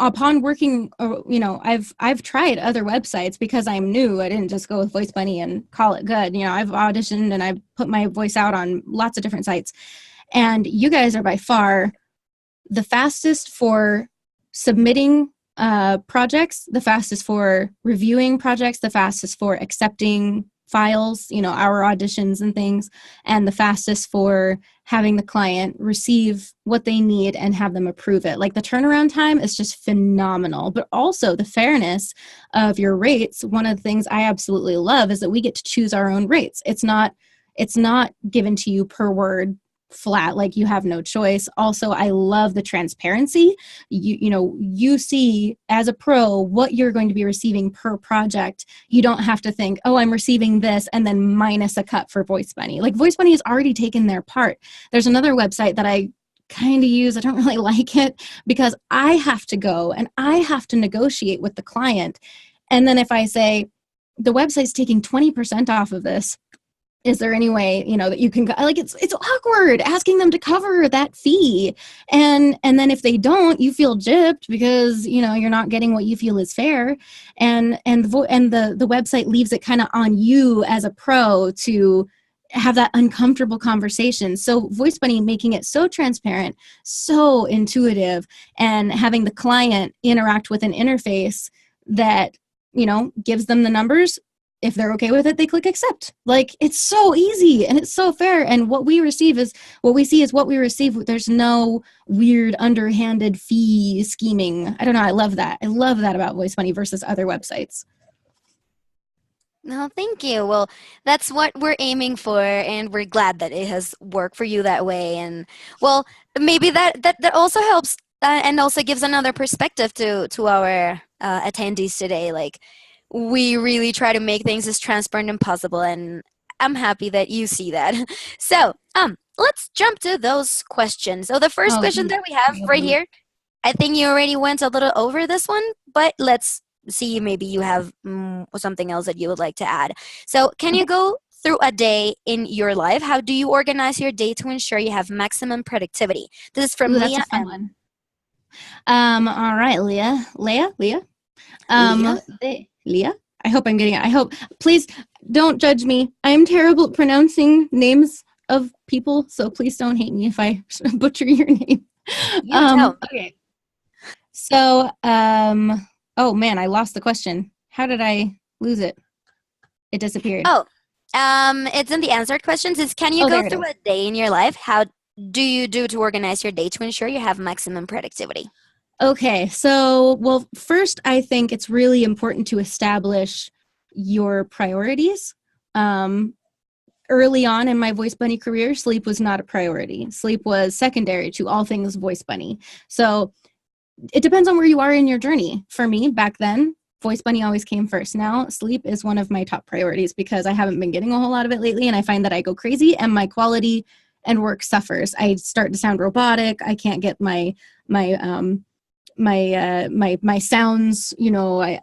Speaker 3: upon working, I've tried other websites because I'm new. I didn't just go with VoiceBunny and call it good. I've auditioned and I've put my voice out on lots of different sites, and you guys are by far the fastest for submitting projects, the fastest for reviewing projects, the fastest for accepting files, our auditions and things, and the fastest for having the client receive what they need and have them approve it. Like, the turnaround time is just phenomenal, but also the fairness of your rates. One of the things I absolutely love is that we get to choose our own rates. It's not given to you per word, flat, like you have no choice. Also, I love the transparency. You see as a pro what you're going to be receiving per project. You don't have to think, oh, I'm receiving this and then minus a cut for VoiceBunny. Like VoiceBunny has already taken their part. There's another website that I kind of use. I don't really like it because I have to go and I have to negotiate with the client. And then if I say, the website's taking 20% off of this, is there any way, that you can, like, it's awkward asking them to cover that fee. And then if they don't, you feel gypped because, you're not getting what you feel is fair. And the website leaves it kind of on you as a pro to have that uncomfortable conversation. So VoiceBunny making it so transparent, so intuitive, and having the client interact with an interface that, gives them the numbers. If they're okay with it, they click accept. Like, it's so easy and it's so fair. And what we see is what we receive. There's no weird underhanded fee scheming. I don't know. I love that. I love that about VoiceBunny versus other websites.
Speaker 1: No, thank you. Well, that's what we're aiming for, and we're glad that it has worked for you that way. And well, maybe that also helps and also gives another perspective to our attendees today. Like, we really try to make things as transparent as possible, and I'm happy that you see that. So, let's jump to those questions. So the first question that we have right here, I think you already went a little over this one, but let's see, maybe you have something else that you would like to add. So can you go through a day in your life? How do you organize your day to ensure you have maximum productivity? This is from Leah.
Speaker 3: That's a fun one. All right, Leah. Leah. I hope I'm getting it. I hope. Please don't judge me. I am terrible at pronouncing names of people, so please don't hate me if I butcher your name. Okay. So, oh man, I lost the question. How did I lose it? It disappeared.
Speaker 1: Oh, it's in the answered questions. It's, can you go through a day in your life? How do you do to organize your day to ensure you have maximum productivity?
Speaker 3: Okay, so, well, first, I think it's really important to establish your priorities. Early on in my VoiceBunny career, sleep was not a priority. Sleep was secondary to all things VoiceBunny. So it depends on where you are in your journey. For me, back then, VoiceBunny always came first. Now, sleep is one of my top priorities because I haven't been getting a whole lot of it lately, and I find that I go crazy and my quality and work suffers. I start to sound robotic. I can't get my sounds,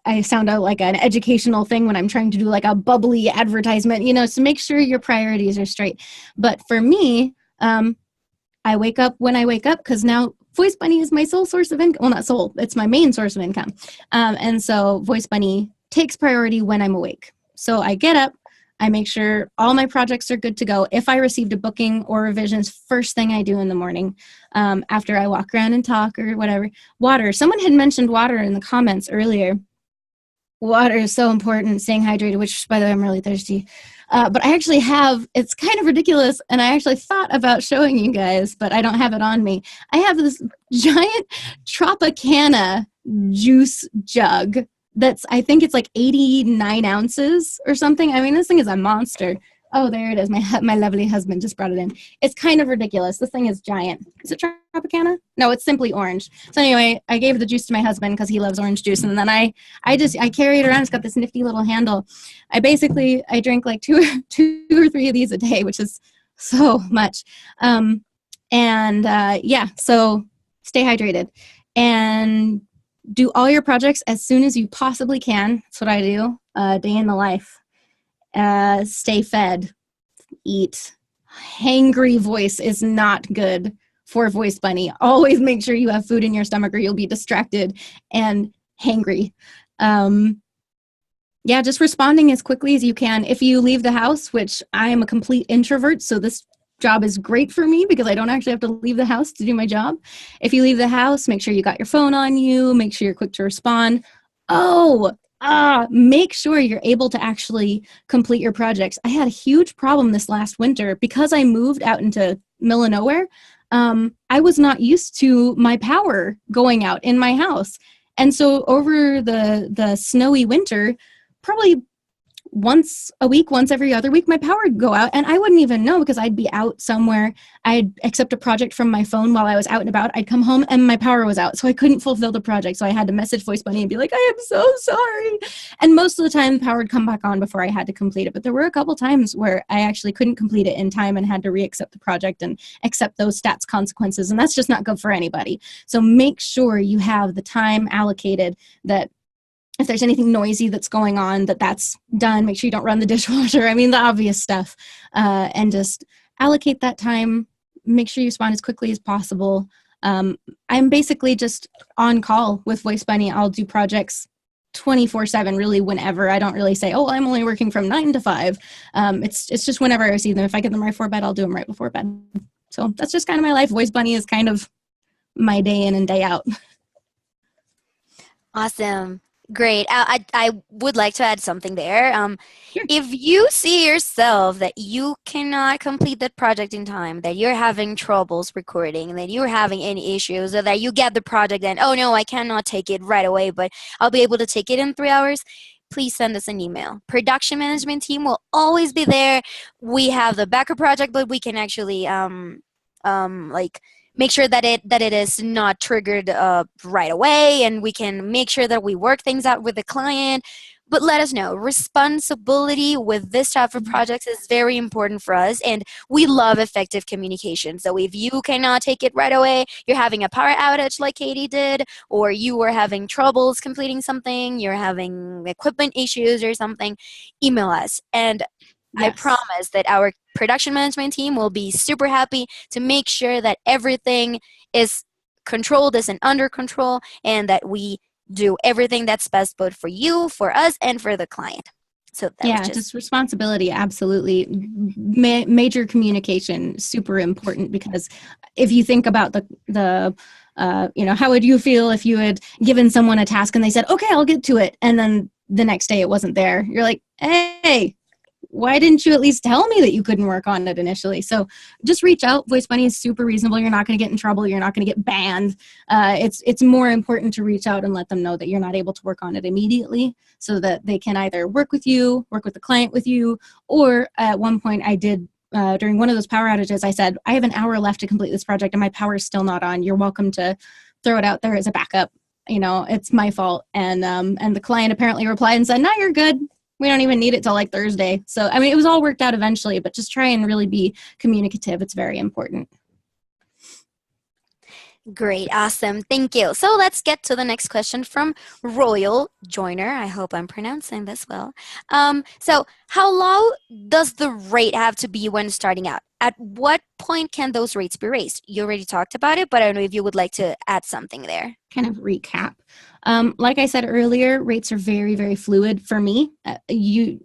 Speaker 3: I sound out like an educational thing when I'm trying to do like a bubbly advertisement, so make sure your priorities are straight. But for me, I wake up when I wake up because now VoiceBunny is my sole source of income. Well, not sole, it's my main source of income. And so VoiceBunny takes priority when I'm awake. So I get up, I make sure all my projects are good to go. If I received a booking or revisions, first thing I do in the morning, after I walk around and talk or whatever. Water. Someone had mentioned water in the comments earlier. Water is so important, staying hydrated, which, by the way, I'm really thirsty. But I actually have, it's kind of ridiculous, and I actually thought about showing you guys, but I don't have it on me. I have this giant Tropicana juice jug that's, I think it's like 89 ounces or something. I mean, this thing is a monster. Oh, there it is. My lovely husband just brought it in. It's kind of ridiculous. This thing is giant. Is it Tropicana? No, it's Simply Orange. So anyway, I gave the juice to my husband because he loves orange juice. And then I carry it around. It's got this nifty little handle. I drink like two or three of these a day, which is so much. So stay hydrated and do all your projects as soon as you possibly can. That's what I do. Day in the life. Stay fed. Eat. Hangry voice is not good for VoiceBunny. Always make sure you have food in your stomach or you'll be distracted and hangry. Just responding as quickly as you can. If you leave the house, which I am a complete introvert, so this job is great for me because I don't actually have to leave the house to do my job. If you leave the house, make sure you got your phone on you. Make sure you're quick to respond. Make sure you're able to actually complete your projects. I had a huge problem this last winter because I moved out into middle of nowhere. I was not used to my power going out in my house. And so over the snowy winter, probably once a week, once every other week, my power would go out and I wouldn't even know because I'd be out somewhere. I'd accept a project from my phone while I was out and about. I'd come home and my power was out. So I couldn't fulfill the project. So I had to message VoiceBunny and be like, I am so sorry. And most of the time, the power would come back on before I had to complete it. But there were a couple times where I actually couldn't complete it in time and had to re-accept the project and accept those stats consequences. And that's just not good for anybody. So make sure you have the time allocated, that if there's anything noisy that's going on, that's done. Make sure you don't run the dishwasher. I mean, the obvious stuff. And just allocate that time. Make sure you respond as quickly as possible. I'm basically just on call with VoiceBunny. I'll do projects 24/7, really, whenever. I don't really say, oh, I'm only working from 9 to 5. It's just whenever I see them. If I get them right before bed, I'll do them right before bed. So that's just kind of my life. VoiceBunny is kind of my day in and day out.
Speaker 1: Awesome. Great. I would like to add something there.
Speaker 3: Sure.
Speaker 1: If you see yourself that you cannot complete that project in time, that you're having troubles recording, that you're having any issues, or that you get the project and, oh no, I cannot take it right away, but I'll be able to take it in 3 hours, please send us an email. Production management team will always be there. We have the backup project, but we can actually make sure that it is not triggered right away, and we can make sure that we work things out with the client. But let us know. Responsibility with this type of projects is very important for us, and we love effective communication. So if you cannot take it right away, you're having a power outage like Katie did, or you are having troubles completing something, you're having equipment issues or something, email us. And I
Speaker 3: Yes.
Speaker 1: promise that our production management team will be super happy to make sure that everything is controlled, is under control, and that we do everything that's best both for you, for us, and for the client. So that was
Speaker 3: just responsibility. Absolutely. Major communication, super important, because if you think about the how would you feel if you had given someone a task and they said, okay, I'll get to it, and then the next day it wasn't there? You're like, hey, why didn't you at least tell me that you couldn't work on it initially? So just reach out. VoiceBunny is super reasonable. You're not going to get in trouble. You're not going to get banned. It's more important to reach out and let them know that you're not able to work on it immediately, so that they can either work with you, work with the client with you, or at one point I did, during one of those power outages, I said, I have an hour left to complete this project and my power is still not on. You're welcome to throw it out there as a backup. It's my fault. And the client apparently replied and said, no, you're good. We don't even need it till like Thursday. So, I mean, it was all worked out eventually, but just try and really be communicative. It's very important.
Speaker 1: Great. Awesome. Thank you. So let's get to the next question from Royal Joiner. I hope I'm pronouncing this well. So how low does the rate have to be when starting out? At what point can those rates be raised? You already talked about it, but I don't know if you would like to add something there.
Speaker 3: Kind of recap. Like I said earlier, rates are very, very fluid for me. This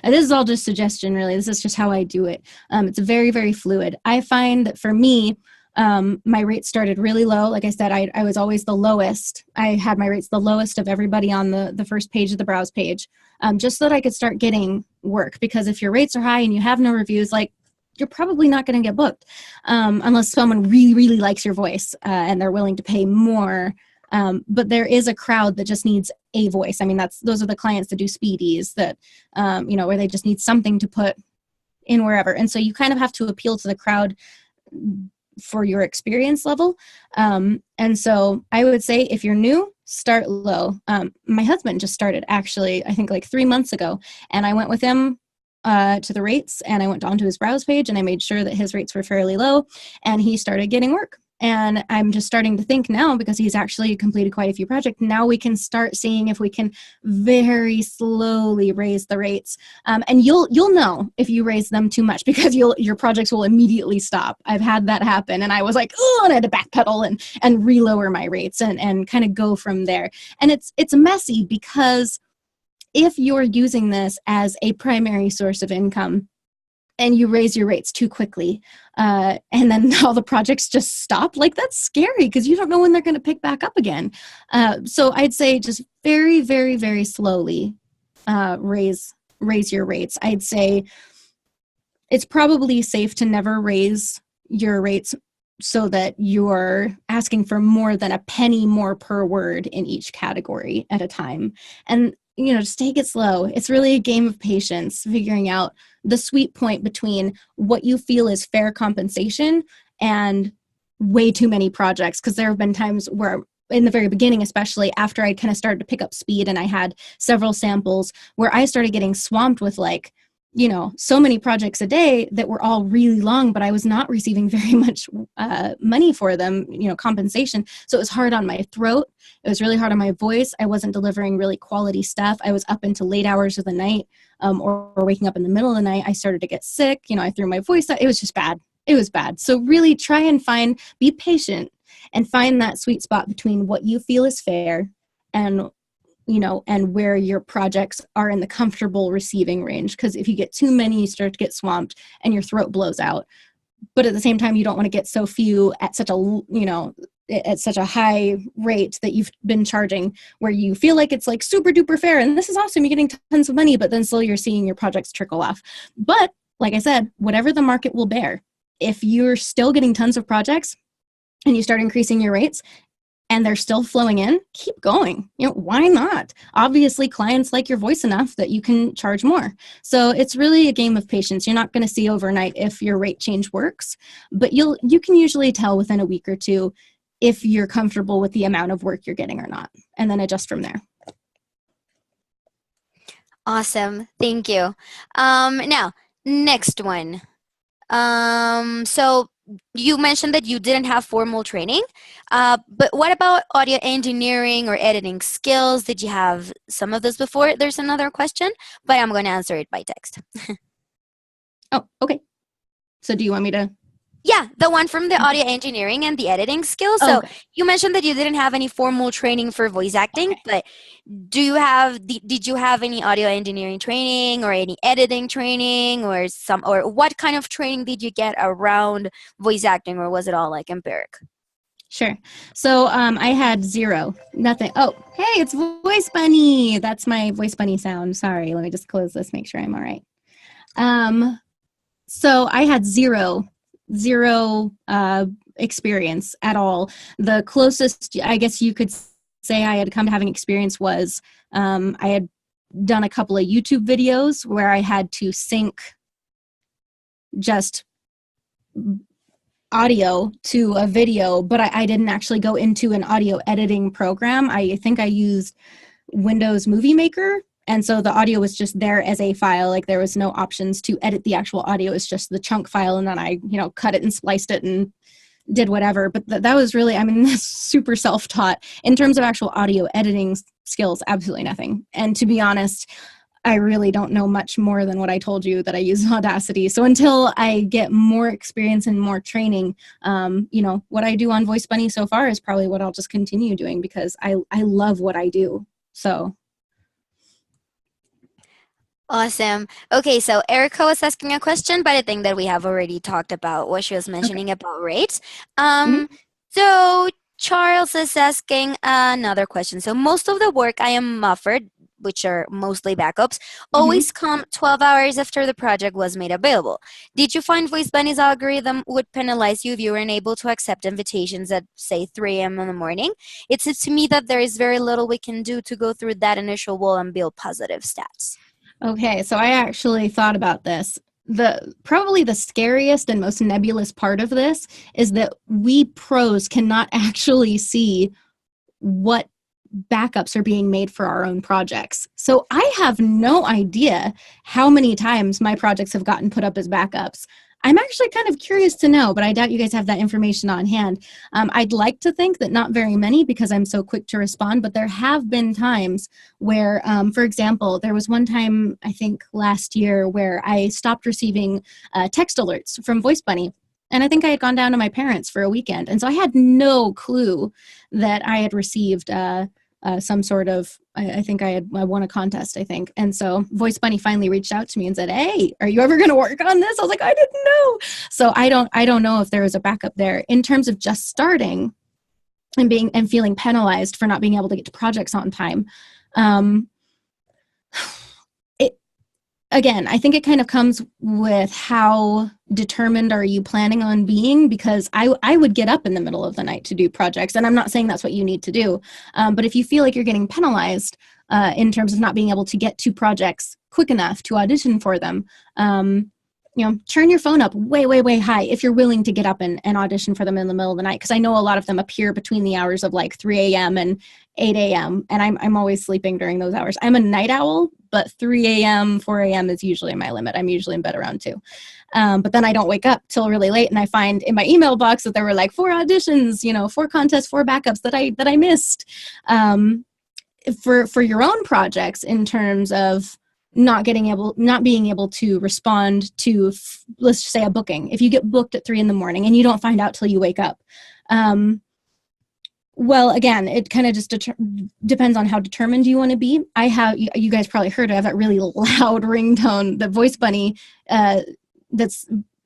Speaker 3: is all just suggestion, really. This is just how I do it. It's very, very fluid. I find that for me, my rates started really low. Like I said, I was always the lowest. I had my rates the lowest of everybody on the first page of the browse page, just so that I could start getting work. Because if your rates are high and you have no reviews, you're probably not going to get booked unless someone really, really likes your voice and they're willing to pay more. But there is a crowd that just needs a voice. I mean, those are the clients that do speedies that, where they just need something to put in wherever. And so you kind of have to appeal to the crowd for your experience level. And so I would say if you're new, start low. My husband just started actually, I think 3 months ago, and I went with him to the rates, and I went onto his browse page and I made sure that his rates were fairly low, and he started getting work. And I'm just starting to think now, because he's actually completed quite a few projects, now we can start seeing if we can very slowly raise the rates. And you'll know if you raise them too much, because your projects will immediately stop. I've had that happen, and I was like, oh, and I had to backpedal and relower my rates and kind of go from there. And it's messy, because if you're using this as a primary source of income and you raise your rates too quickly, and then all the projects just stop, that's scary, because you don't know when they're going to pick back up again. So I'd say just very, very, very slowly raise your rates. I'd say it's probably safe to never raise your rates so that you're asking for more than a penny more per word in each category at a time. And just take it slow. It's really a game of patience, figuring out the sweet point between what you feel is fair compensation and way too many projects. Because there have been times where, in the very beginning, especially after I kind of started to pick up speed and I had several samples, where I started getting swamped with so many projects a day that were all really long, but I was not receiving very much money for them, compensation. So it was hard on my throat. It was really hard on my voice. I wasn't delivering really quality stuff. I was up into late hours of the night, or waking up in the middle of the night. I started to get sick. I threw my voice out. It was just bad. It was bad. So really try and be patient and find that sweet spot between what you feel is fair and where your projects are in the comfortable receiving range. Because if you get too many, you start to get swamped and your throat blows out. But at the same time, you don't want to get so few at such a high rate that you've been charging, where you feel like it's like super duper fair and this is awesome, you're getting tons of money, but then still you're seeing your projects trickle off. But like I said, whatever the market will bear, if you're still getting tons of projects and you start increasing your rates, and they're still flowing in, keep going. Why not? Obviously, clients like your voice enough that you can charge more. So it's really a game of patience. You're not going to see overnight if your rate change works, but you can usually tell within a week or two if you're comfortable with the amount of work you're getting or not, and then adjust from there.
Speaker 1: Awesome. Thank you. Now, next one. So you mentioned that you didn't have formal training, but what about audio engineering or editing skills? Did you have some of those before? There's another question, but I'm going to answer it by text.
Speaker 3: Oh, okay. So do you want me to?
Speaker 1: Yeah, the one from the audio engineering and the editing skills. So you mentioned that you didn't have any formal training for voice acting, but did you have any audio engineering training or any editing training or what kind of training did you get around voice acting, or was it all like empiric?
Speaker 3: Sure. So I had nothing. Oh, hey, it's VoiceBunny. That's my VoiceBunny sound. Sorry, let me just close this, make sure I'm all right. So I had zero experience at all. The closest I guess you could say I had come to having experience was I had done a couple of YouTube videos where I had to sync just audio to a video, but I didn't actually go into an audio editing program. I think I used Windows Movie Maker. And so the audio was just there as a file. Like there was no options to edit the actual audio. It's just the chunk file. And then I, cut it and spliced it and did whatever. But that was really, super self-taught. In terms of actual audio editing skills, absolutely nothing. And to be honest, I really don't know much more than what I told you that I use Audacity. So until I get more experience and more training, what I do on VoiceBunny so far is probably what I'll just continue doing because I love what I do. So.
Speaker 1: Awesome. Okay, so Erica was asking a question, but I think that we have already talked about what she was mentioning about rates. So Charles is asking another question. So most of the work I am offered, which are mostly backups, always come 12 hours after the project was made available. Did you find VoiceBunny's algorithm would penalize you if you weren't able to accept invitations at, say, 3 a.m. in the morning? It seems to me that there is very little we can do to go through that initial wall and build positive stats.
Speaker 3: Okay, so I actually thought about this. Probably the scariest and most nebulous part of this is that we pros cannot actually see what backups are being made for our own projects. So I have no idea how many times my projects have gotten put up as backups. I'm actually kind of curious to know, but I doubt you guys have that information on hand. I'd like to think that not very many because I'm so quick to respond, but there have been times where, for example, there was one time, I think last year, where I stopped receiving text alerts from VoiceBunny. And I think I had gone down to my parents for a weekend. And so I had no clue that I had received some sort of, I think I won a contest, I think. And so VoiceBunny finally reached out to me and said, hey, are you ever going to work on this? I was like, I didn't know. So I don't know if there is a backup there. In terms of just starting and feeling penalized for not being able to get to projects on time, again, I think it kind of comes with how determined are you planning on being, because I would get up in the middle of the night to do projects, and I'm not saying that's what you need to do, but if you feel like you're getting penalized, in terms of not being able to get to projects quick enough to audition for them. Turn your phone up way, way, way high if you're willing to get up and audition for them in the middle of the night. Because I know a lot of them appear between the hours of like 3 a.m. and 8 a.m. And I'm always sleeping during those hours. I'm a night owl, but 3 a.m., 4 a.m. is usually my limit. I'm usually in bed around 2. But then I don't wake up till really late, and I find in my email box that there were like 4 auditions, 4 contests, 4 backups that I missed. For your own projects, in terms of not being able to respond to, let's just say, a booking. If you get booked at 3 a.m. and you don't find out till you wake up, well, again, it kind of just depends on how determined you want to be. You guys probably heard, I have that really loud ringtone, the VoiceBunny,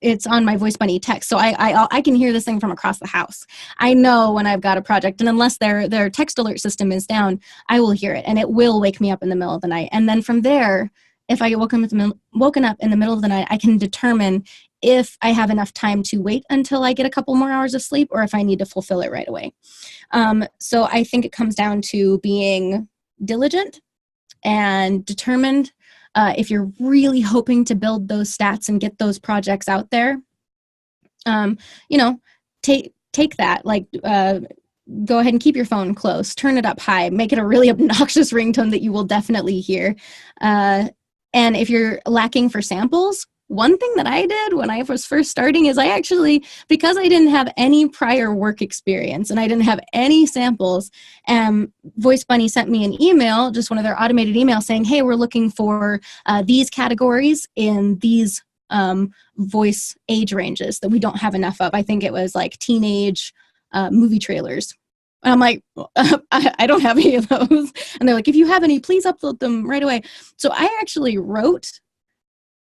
Speaker 3: it's on my VoiceBunny text. So I can hear this thing from across the house. I know when I've got a project, and unless their text alert system is down, I will hear it, and it will wake me up in the middle of the night. And then from there, if I get woken up in the middle of the night, I can determine if I have enough time to wait until I get a couple more hours of sleep, or if I need to fulfill it right away. So I think it comes down to being diligent and determined. If you're really hoping to build those stats and get those projects out there, take that. Like, go ahead and keep your phone close. Turn it up high. Make it a really obnoxious ringtone that you will definitely hear. And if you're lacking for samples, one thing that I did when I was first starting is because I didn't have any prior work experience and I didn't have any samples, VoiceBunny sent me an email, just one of their automated emails saying, hey, we're looking for these categories in these voice age ranges that we don't have enough of. I think it was like teenage movie trailers. And I'm like, I don't have any of those. And they're like, if you have any, please upload them right away. So I actually wrote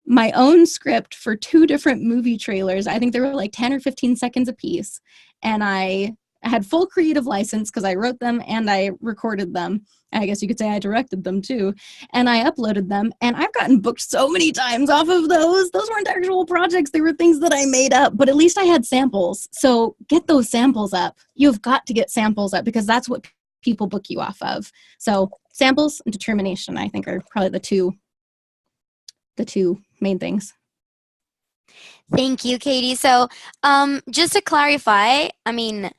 Speaker 3: my own script for 2 different movie trailers. I think they were like 10 or 15 seconds apiece. And I had full creative license because I wrote them and I recorded them. I guess you could say I directed them too. And I uploaded them. And I've gotten booked so many times off of those. Those weren't actual projects. They were things that I made up. But at least I had samples. So get those samples up. You've got to get samples up because that's what people book you off of. So samples and determination, I think, are probably the two main things.
Speaker 1: Thank you, Katie. So just to clarify, I mean,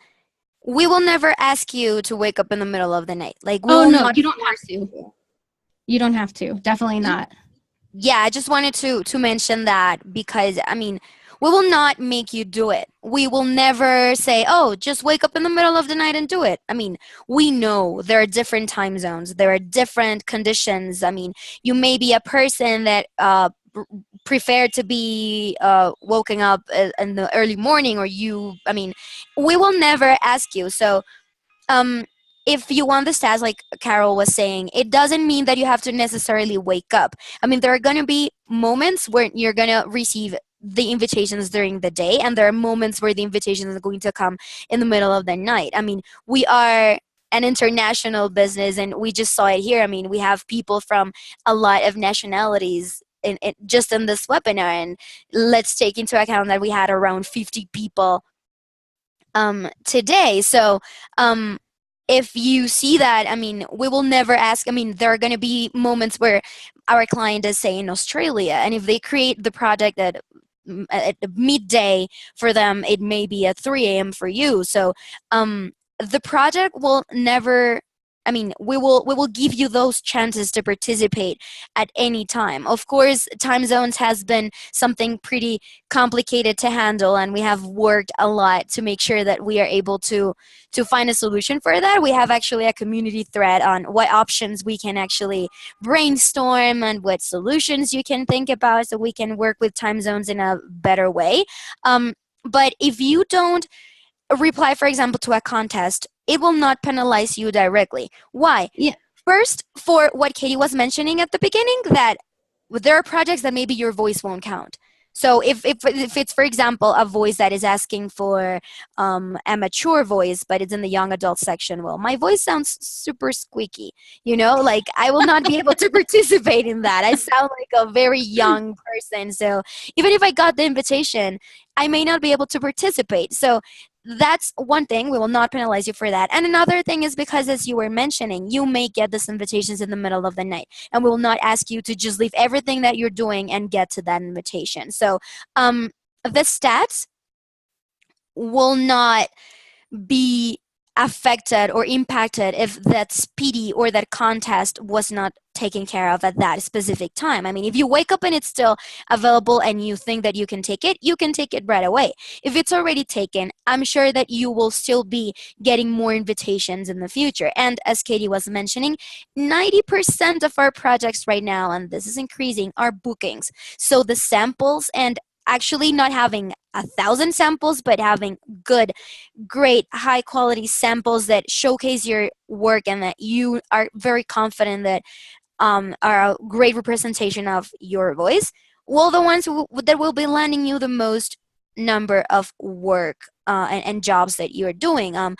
Speaker 1: we will never ask you to wake up in the middle of the night. Like,
Speaker 3: no, you don't have to. You don't have to. Definitely not.
Speaker 1: Yeah, I just wanted to mention that because, I mean, we will not make you do it. We will never say, oh, just wake up in the middle of the night and do it. I mean, we know there are different time zones. There are different conditions. I mean, you may be a person that prefer to be woken up in the early morning, or we will never ask you. So if you want the stats, like Carol was saying, it doesn't mean that you have to necessarily wake up. I mean, there are going to be moments where you're going to receive the invitations during the day, and there are moments where the invitations are going to come in the middle of the night. I mean, we are an international business, and we just saw it here. I mean, we have people from a lot of nationalities just in this webinar, and let's take into account that we had around 50 people today. So if you see that, I mean, we will never ask. I mean, there are going to be moments where our client is, say, in Australia, and if they create the product at midday for them, it may be at 3 a.m. for you. So the project will never, I mean, we will give you those chances to participate at any time. Of course, time zones has been something pretty complicated to handle, and we have worked a lot to make sure that we are able to find a solution for that. We have actually a community thread on what options we can actually brainstorm and what solutions you can think about so we can work with time zones in a better way. But if you don't reply, for example, to a contest, it will not penalize you directly. Why?
Speaker 3: Yeah.
Speaker 1: First, for what Katie was mentioning at the beginning, that there are projects that maybe your voice won't count. So if it's, for example, a voice that is asking for a mature voice, but it's in the young adult section, well, my voice sounds super squeaky, like I will not be able to participate in that. I sound like a very young person. So even if I got the invitation, I may not be able to participate. So that's one thing. We will not penalize you for that. And another thing is because, as you were mentioning, you may get these invitations in the middle of the night, and we will not ask you to just leave everything that you're doing and get to that invitation. So the stats will not be affected or impacted if that speedy or that contest was not taken care of at that specific time. I mean, if you wake up and it's still available and you think that you can take it right away. If it's already taken, I'm sure that you will still be getting more invitations in the future. And as Katie was mentioning, 90% of our projects right now, and this is increasing, are bookings. So the samples, and actually not having 1,000 samples, but having good, great, high quality samples that showcase your work and that you are very confident that are a great representation of your voice. Well, the ones that will be landing you the most number of work and jobs that you're doing. I'm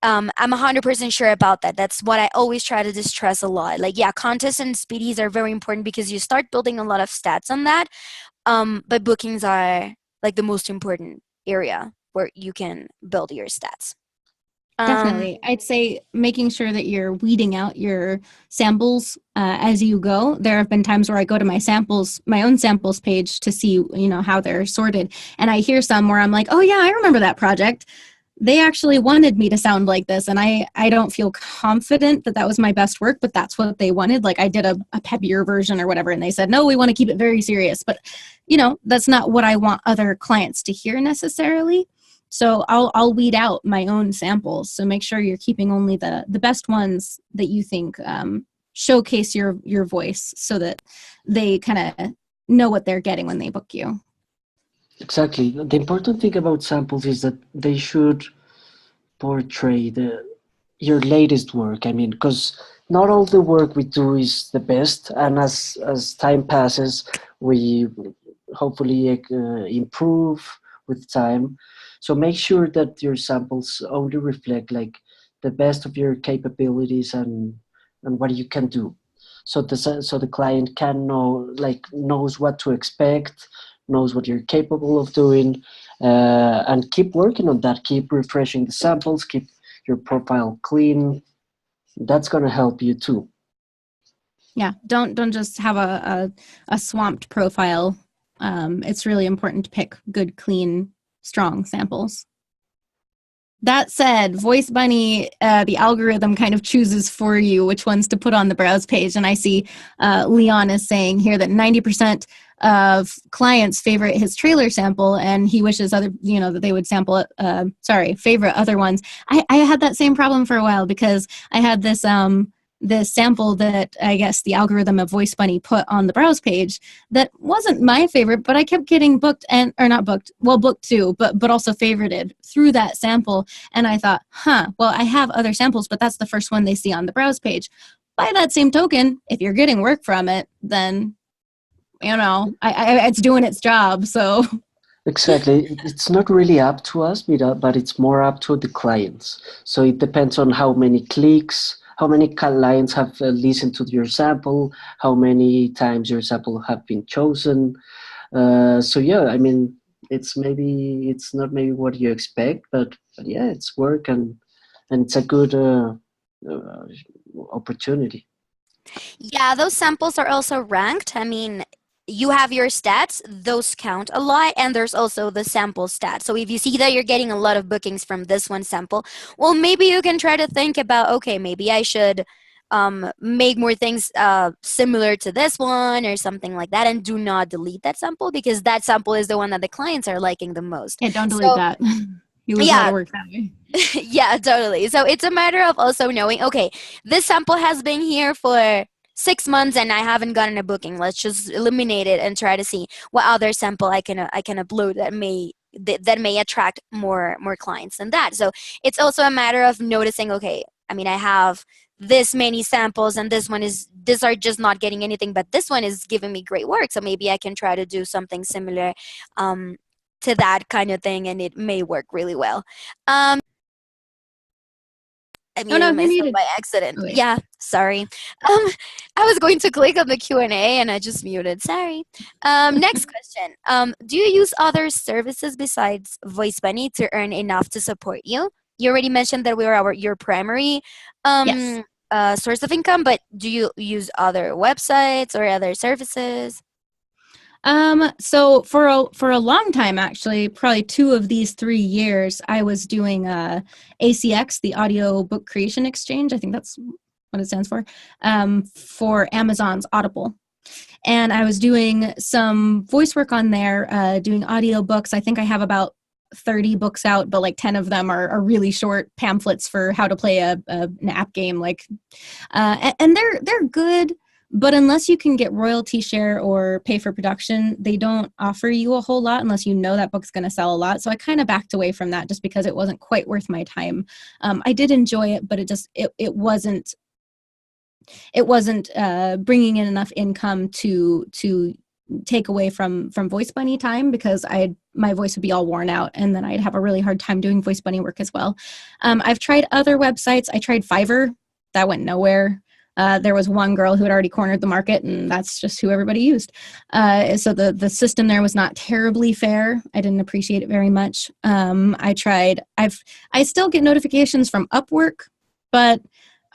Speaker 1: 100% sure about that. That's what I always try to stress a lot. Like, yeah, contests and speedies are very important because you start building a lot of stats on that. But bookings are like the most important area where you can build your stats.
Speaker 3: Definitely. I'd say making sure that you're weeding out your samples as you go. There have been times where I go to my own samples page to see, how they're sorted. And I hear some where I'm like, oh yeah, I remember that project. They actually wanted me to sound like this. And I don't feel confident that that was my best work, but that's what they wanted. Like I did a peppier version or whatever. And they said, no, we want to keep it very serious. But, that's not what I want other clients to hear necessarily. So I'll weed out my own samples. So make sure you're keeping only the best ones that you think showcase your voice so that they kind of know what they're getting when they book you.
Speaker 2: Exactly. The important thing about samples is that they should portray your latest work. I mean, because not all the work we do is the best, and as time passes, we hopefully improve with time. So make sure that your samples only reflect like the best of your capabilities and what you can do. So the client can knows what to expect, knows what you're capable of doing, and keep working on that. Keep refreshing the samples. Keep your profile clean. That's gonna help you too.
Speaker 3: Yeah, don't just have a swamped profile. It's really important to pick good, clean, strong samples. That said, VoiceBunny, the algorithm kind of chooses for you which ones to put on the browse page. And I see Leon is saying here that 90% of clients favorite his trailer sample, and he wishes that they would sample it. Favorite other ones. I had that same problem for a while because I had this sample that I guess the algorithm of VoiceBunny put on the browse page that wasn't my favorite, but I kept getting booked booked too, but also favorited through that sample. And I thought, well, I have other samples, but that's the first one they see on the browse page. By that same token, if you're getting work from it, then it's doing its job. So
Speaker 2: Exactly. It's not really up to us, but it's more up to the clients. So it depends on how many clicks, how many clients have listened to your sample, how many times your sample have been chosen. So yeah, I mean, it's not maybe what you expect, but yeah, it's work and it's a good opportunity.
Speaker 1: Yeah, those samples are also ranked. I mean, you have your stats, those count a lot, and there's also the sample stats. So if you see that you're getting a lot of bookings from this one sample, well, maybe you can try to think about, okay, maybe I should make more things similar to this one or something like that, and do not delete that sample because that sample is the one that the clients are liking the most.
Speaker 3: yeah, don't delete that. You lose a lot of work that way.
Speaker 1: Yeah, totally. So it's a matter of also knowing, okay, this sample has been here for 6 months and I haven't gotten a booking. Let's just eliminate it and try to see what other sample I can upload that may attract more clients than that. So it's also a matter of noticing, okay, I mean, I have this many samples and these are just not getting anything, but this one is giving me great work. So maybe I can try to do something similar to that kind of thing, and it may work really well. I
Speaker 3: Oh no,
Speaker 1: muted
Speaker 3: you're
Speaker 1: myself
Speaker 3: muted.
Speaker 1: by accident.
Speaker 3: Oh, wait.
Speaker 1: Yeah, sorry. I was going to click on the Q&A and I just muted. Sorry. Next question. Do you use other services besides VoiceBunny to earn enough to support you? You already mentioned that we were your primary
Speaker 3: Yes.
Speaker 1: source of income, but do you use other websites or other services?
Speaker 3: So for a long time, actually, probably 2 of these 3 years, I was doing ACX, the Audio Book Creation Exchange. I think that's what it stands for Amazon's Audible. And I was doing some voice work on there, doing audio books. I think I have about 30 books out, but like 10 of them are really short pamphlets for how to play an app game. And they're good, but unless you can get royalty share or pay for production, they don't offer you a whole lot unless you know that book's going to sell a lot. So I kind of backed away from that just because it wasn't quite worth my time. I did enjoy it, but it wasn't bringing in enough income to take away from VoiceBunny time, because my voice would be all worn out and then I'd have a really hard time doing VoiceBunny work as well. I've tried other websites. I tried Fiverr. That went nowhere. There was one girl who had already cornered the market, and that's just who everybody used. So the system there was not terribly fair. I didn't appreciate it very much. I still get notifications from Upwork, but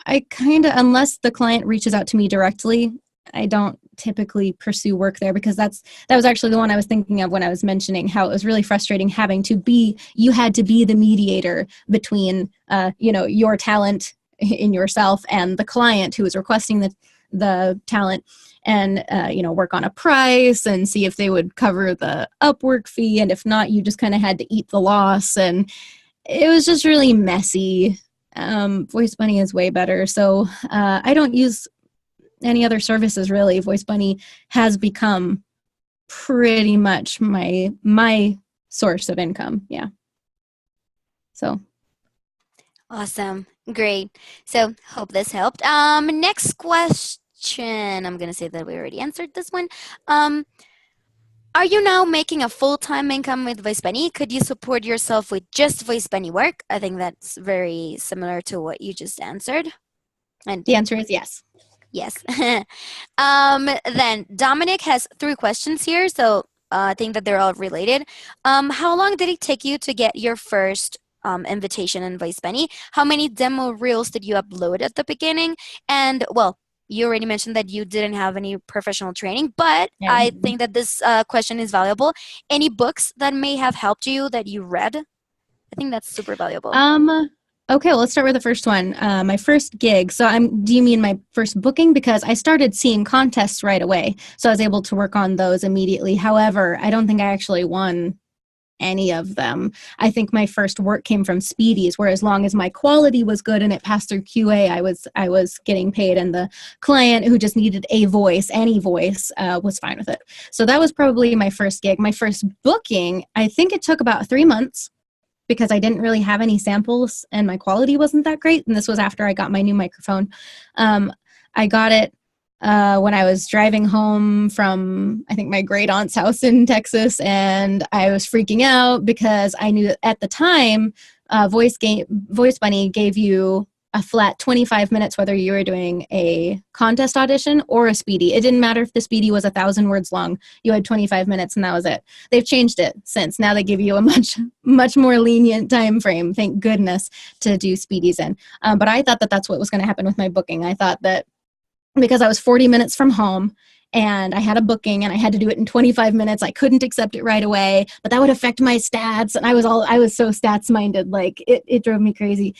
Speaker 3: I unless the client reaches out to me directly, I don't typically pursue work there, because that was actually the one I was thinking of when I was mentioning how it was really frustrating you had to be the mediator between, your talent in yourself and the client who was requesting the talent, and, work on a price and see if they would cover the Upwork fee. And if not, you just kind of had to eat the loss. And it was just really messy. VoiceBunny is way better. So I don't use any other services really. VoiceBunny has become pretty much my source of income. Yeah. So.
Speaker 1: Awesome. Great. So hope this helped. Next question. I'm gonna say that we already answered this one. Are you now making a full-time income with VoiceBunny? Could you support yourself with just VoiceBunny work? I think that's very similar to what you just answered. And
Speaker 3: the answer is yes.
Speaker 1: Yes. Then Dominic has 3 questions here, so I think that they're all related. How long did it take you to get your first invitation in VoiceBunny? How many demo reels did you upload at the beginning? And, well, you already mentioned that you didn't have any professional training, but
Speaker 3: Yeah.
Speaker 1: I think that this question is valuable. Any books that may have helped you that you read? I think that's super valuable.
Speaker 3: Okay, well, let's start with the first one. My first gig. So do you mean my first booking? Because I started seeing contests right away. So I was able to work on those immediately. However, I don't think I actually won any of them. I think my first work came from Speedies, where as long as my quality was good and it passed through QA, I was getting paid, and the client who just needed any voice, was fine with it. So that was probably my first gig. My first booking, I think it took about 3 months, because I didn't really have any samples and my quality wasn't that great. And this was after I got my new microphone. I got it when I was driving home from, I think, my great aunt's house in Texas, and I was freaking out because I knew that at the time, VoiceBunny gave you a flat 25 minutes whether you were doing a contest audition or a speedy. It didn't matter if the speedy was 1,000 words long. You had 25 minutes and that was it. They've changed it since. Now they give you a much more lenient time frame, thank goodness, to do speedies in. But I thought that that's what was going to happen with my booking. I thought that because I was 40 minutes from home and I had a booking and I had to do it in 25 minutes, I couldn't accept it right away, but that would affect my stats. And I was so stats minded, like it drove me crazy.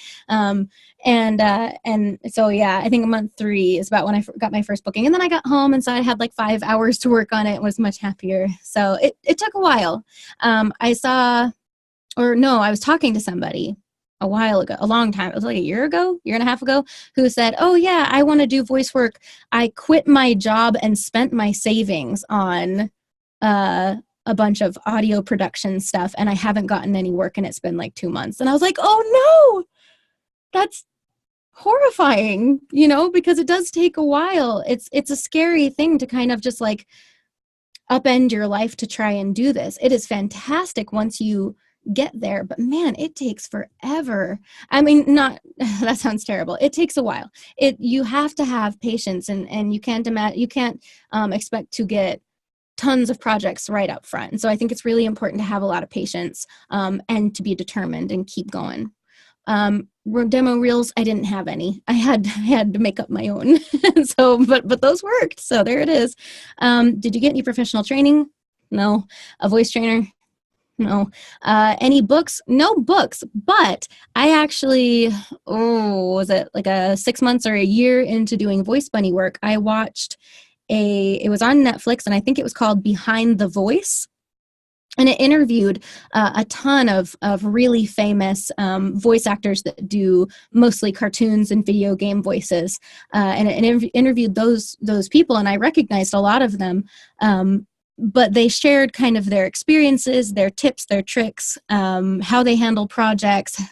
Speaker 3: And so, yeah, I think month 3 is about when I got my first booking, and then I got home. And so I had like 5 hours to work on it and was much happier. So it took a while. I was talking to somebody a while ago, a long time, it was like a year and a half ago, who said, oh yeah, I want to do voice work. I quit my job and spent my savings on a bunch of audio production stuff, and I haven't gotten any work, and it's been like 2 months. And I was like, oh no, that's horrifying, because it does take a while. It's a scary thing to kind of just like upend your life to try and do this. It is fantastic once you get there. But man, it takes forever. I mean, not that sounds terrible. It takes a while. You have to have patience, and you can't expect to get tons of projects right up front. And so I think it's really important to have a lot of patience, and to be determined and keep going. Demo reels, I didn't have any. I had to make up my own. So, but those worked. So there it is. Did you get any professional training? No. A voice trainer? No. Any books? No books. But I actually, was it like 6 months or a year into doing VoiceBunny work? I watched it was on Netflix, and I think it was called Behind the Voice. And it interviewed a ton of really famous voice actors that do mostly cartoons and video game voices. And it interviewed those people, and I recognized a lot of them. But they shared kind of their experiences, their tips, their tricks, how they handle projects,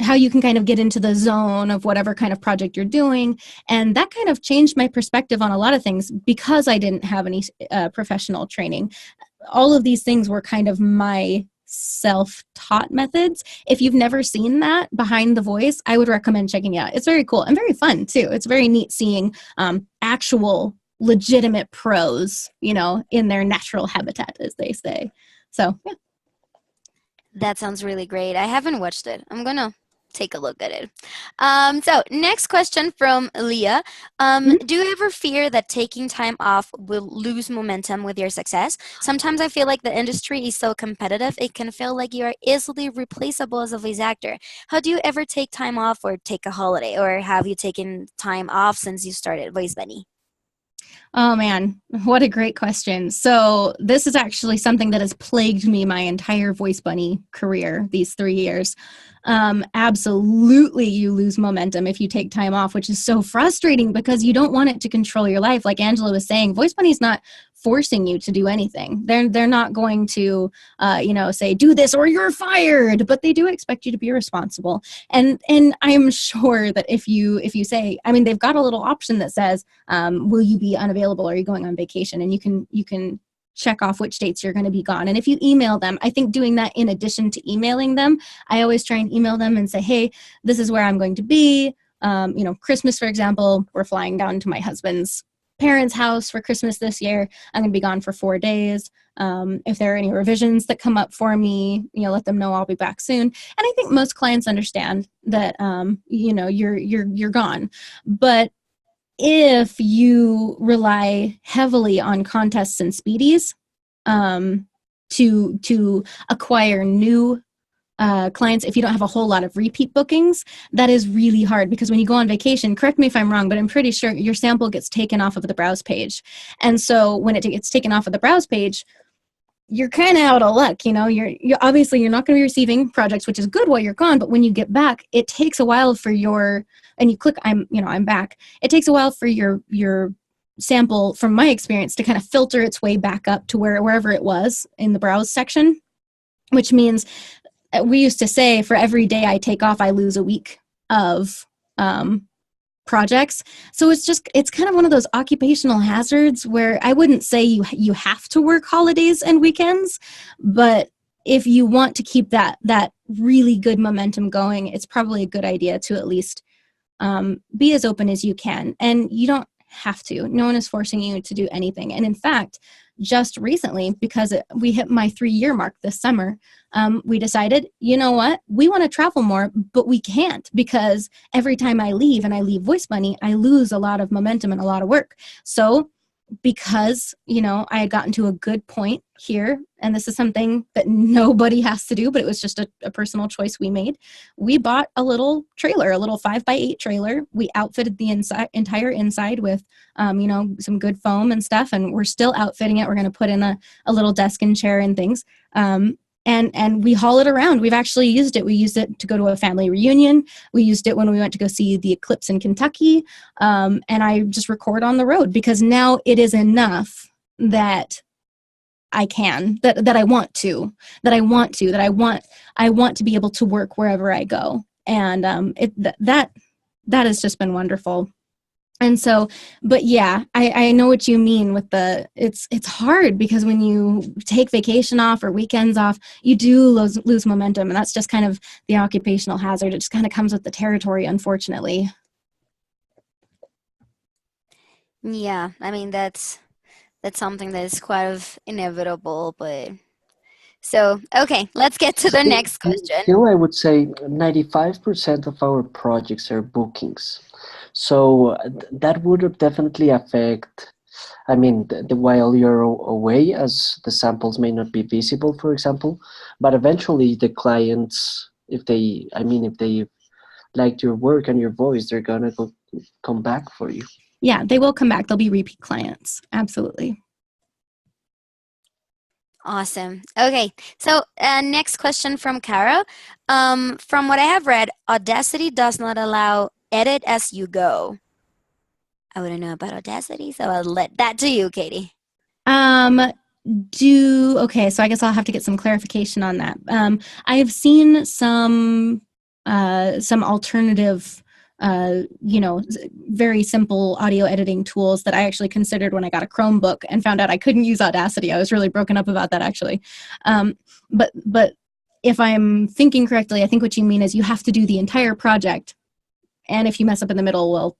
Speaker 3: how you can kind of get into the zone of whatever kind of project you're doing. And that kind of changed my perspective on a lot of things because I didn't have any professional training. All of these things were kind of my self-taught methods. If you've never seen that Behind the Voice, I would recommend checking it out. It's very cool and very fun too. It's very neat seeing actual legitimate pros, in their natural habitat, as they say. So, yeah.
Speaker 1: That sounds really great. I haven't watched it. I'm going to take a look at it. So next question from Leah. Do you ever fear that taking time off will lose momentum with your success? Sometimes I feel like the industry is so competitive, it can feel like you are easily replaceable as a voice actor. How do you ever take time off or take a holiday? Or have you taken time off since you started VoiceBunny?
Speaker 3: Oh man, what a great question. So this is actually something that has plagued me my entire VoiceBunny career, these 3 years. Absolutely, you lose momentum if you take time off, which is so frustrating because you don't want it to control your life. Like Angela was saying, VoiceBunny is not forcing you to do anything. They're not going to, say do this or you're fired, but they do expect you to be responsible. And I'm sure that if you say, they've got a little option that says, will you be unavailable? Or are you going on vacation? And you can check off which dates you're going to be gone. And if you email them, I think doing that in addition to emailing them, I always try and email them and say, hey, this is where I'm going to be. Christmas, for example, we're flying down to my husband's parents' house for Christmas this year. I'm going to be gone for 4 days. If there are any revisions that come up for me, let them know I'll be back soon. And I think most clients understand that, you're gone. But if you rely heavily on contests and speedies to acquire new clients, if you don't have a whole lot of repeat bookings, that is really hard because when you go on vacation, correct me if I'm wrong, but I'm pretty sure your sample gets taken off of the browse page. And so when it gets taken off of the browse page, you're kind of out of luck. You're obviously you're not going to be receiving projects, which is good while you're gone. But when you get back, it takes a while for and you click, I'm back. It takes a while for your sample, from my experience, to kind of filter its way back up to wherever it was in the browse section, which means we used to say for every day I take off, I lose a week of projects. So it's kind of one of those occupational hazards where I wouldn't say you have to work holidays and weekends, but if you want to keep that really good momentum going, it's probably a good idea to at least be as open as you can. And you don't have to. No one is forcing you to do anything. And in fact, just recently, because we hit my 3-year mark this summer, we decided, you know what, we want to travel more, but we can't because every time I leave and I leave VoiceBunny, I lose a lot of momentum and a lot of work. So because, I had gotten to a good point here, and this is something that nobody has to do, but it was just a personal choice we made. We bought a little trailer, a little 5x8 trailer. We outfitted the entire inside with, some good foam and stuff, and we're still outfitting it. We're going to put in a little desk and chair and things. And we haul it around. We've actually used it. We used it to go to a family reunion. We used it when we went to go see the eclipse in Kentucky. And I just record on the road because now it is enough that I can, that I want to, that I want to be able to work wherever I go. And that has just been wonderful. And so, but yeah, I know what you mean with it's hard because when you take vacation off or weekends off, you do lose momentum. And that's just kind of the occupational hazard. It just kind of comes with the territory, unfortunately.
Speaker 1: Yeah, I mean that's something that is quite of inevitable, but so okay, let's get to the next question.
Speaker 2: Still, I would say 95% of our projects are bookings. So that would definitely affect, I mean, while you're away, as the samples may not be visible, for example, but eventually the clients, if they, I mean, if they liked your work and your voice, they're gonna come back for you.
Speaker 3: Yeah, they will come back. They'll be repeat clients. Absolutely.
Speaker 1: Awesome. Okay, so next question from Cara. From what I have read, Audacity does not allow edit as you go. I wouldn't know about Audacity, so I'll let that to you, Katie.
Speaker 3: Okay, so I guess I'll have to get some clarification on that. I have seen some alternative, very simple audio editing tools that I actually considered when I got a Chromebook and found out I couldn't use Audacity. I was really broken up about that, actually. But if I'm thinking correctly, I think what you mean is you have to do the entire project, and if you mess up in the middle, well,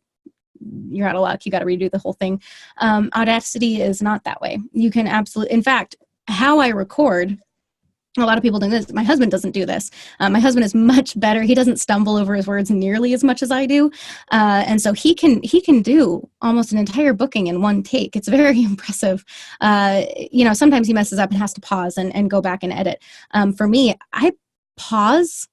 Speaker 3: you're out of luck. You got to redo the whole thing. Audacity is not that way. You can absolutely, in fact, how I record, a lot of people do this. My husband doesn't do this. My husband is much better. He doesn't stumble over his words nearly as much as I do. And so he can do almost an entire booking in one take. It's very impressive. Sometimes he messes up and has to pause and go back and edit. For me, I pause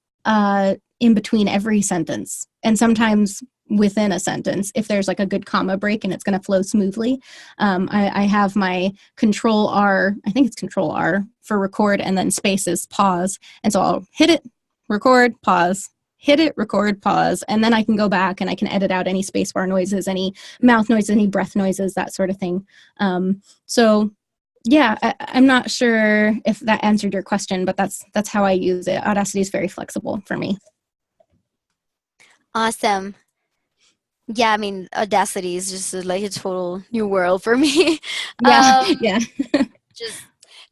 Speaker 3: in between every sentence, and sometimes within a sentence if there's like a good comma break and it's going to flow smoothly. I have my Control R, I think it's Control R for record, and then spaces, pause. And so I'll hit it, record, pause, hit it, record, pause, and then I can go back and I can edit out any spacebar noises, any mouth noises, any breath noises, that sort of thing. So yeah, I'm not sure if that answered your question, but that's how I use it. Audacity is very flexible for me.
Speaker 1: Awesome. Yeah, I mean, Audacity is just like a total new world for me.
Speaker 3: Yeah.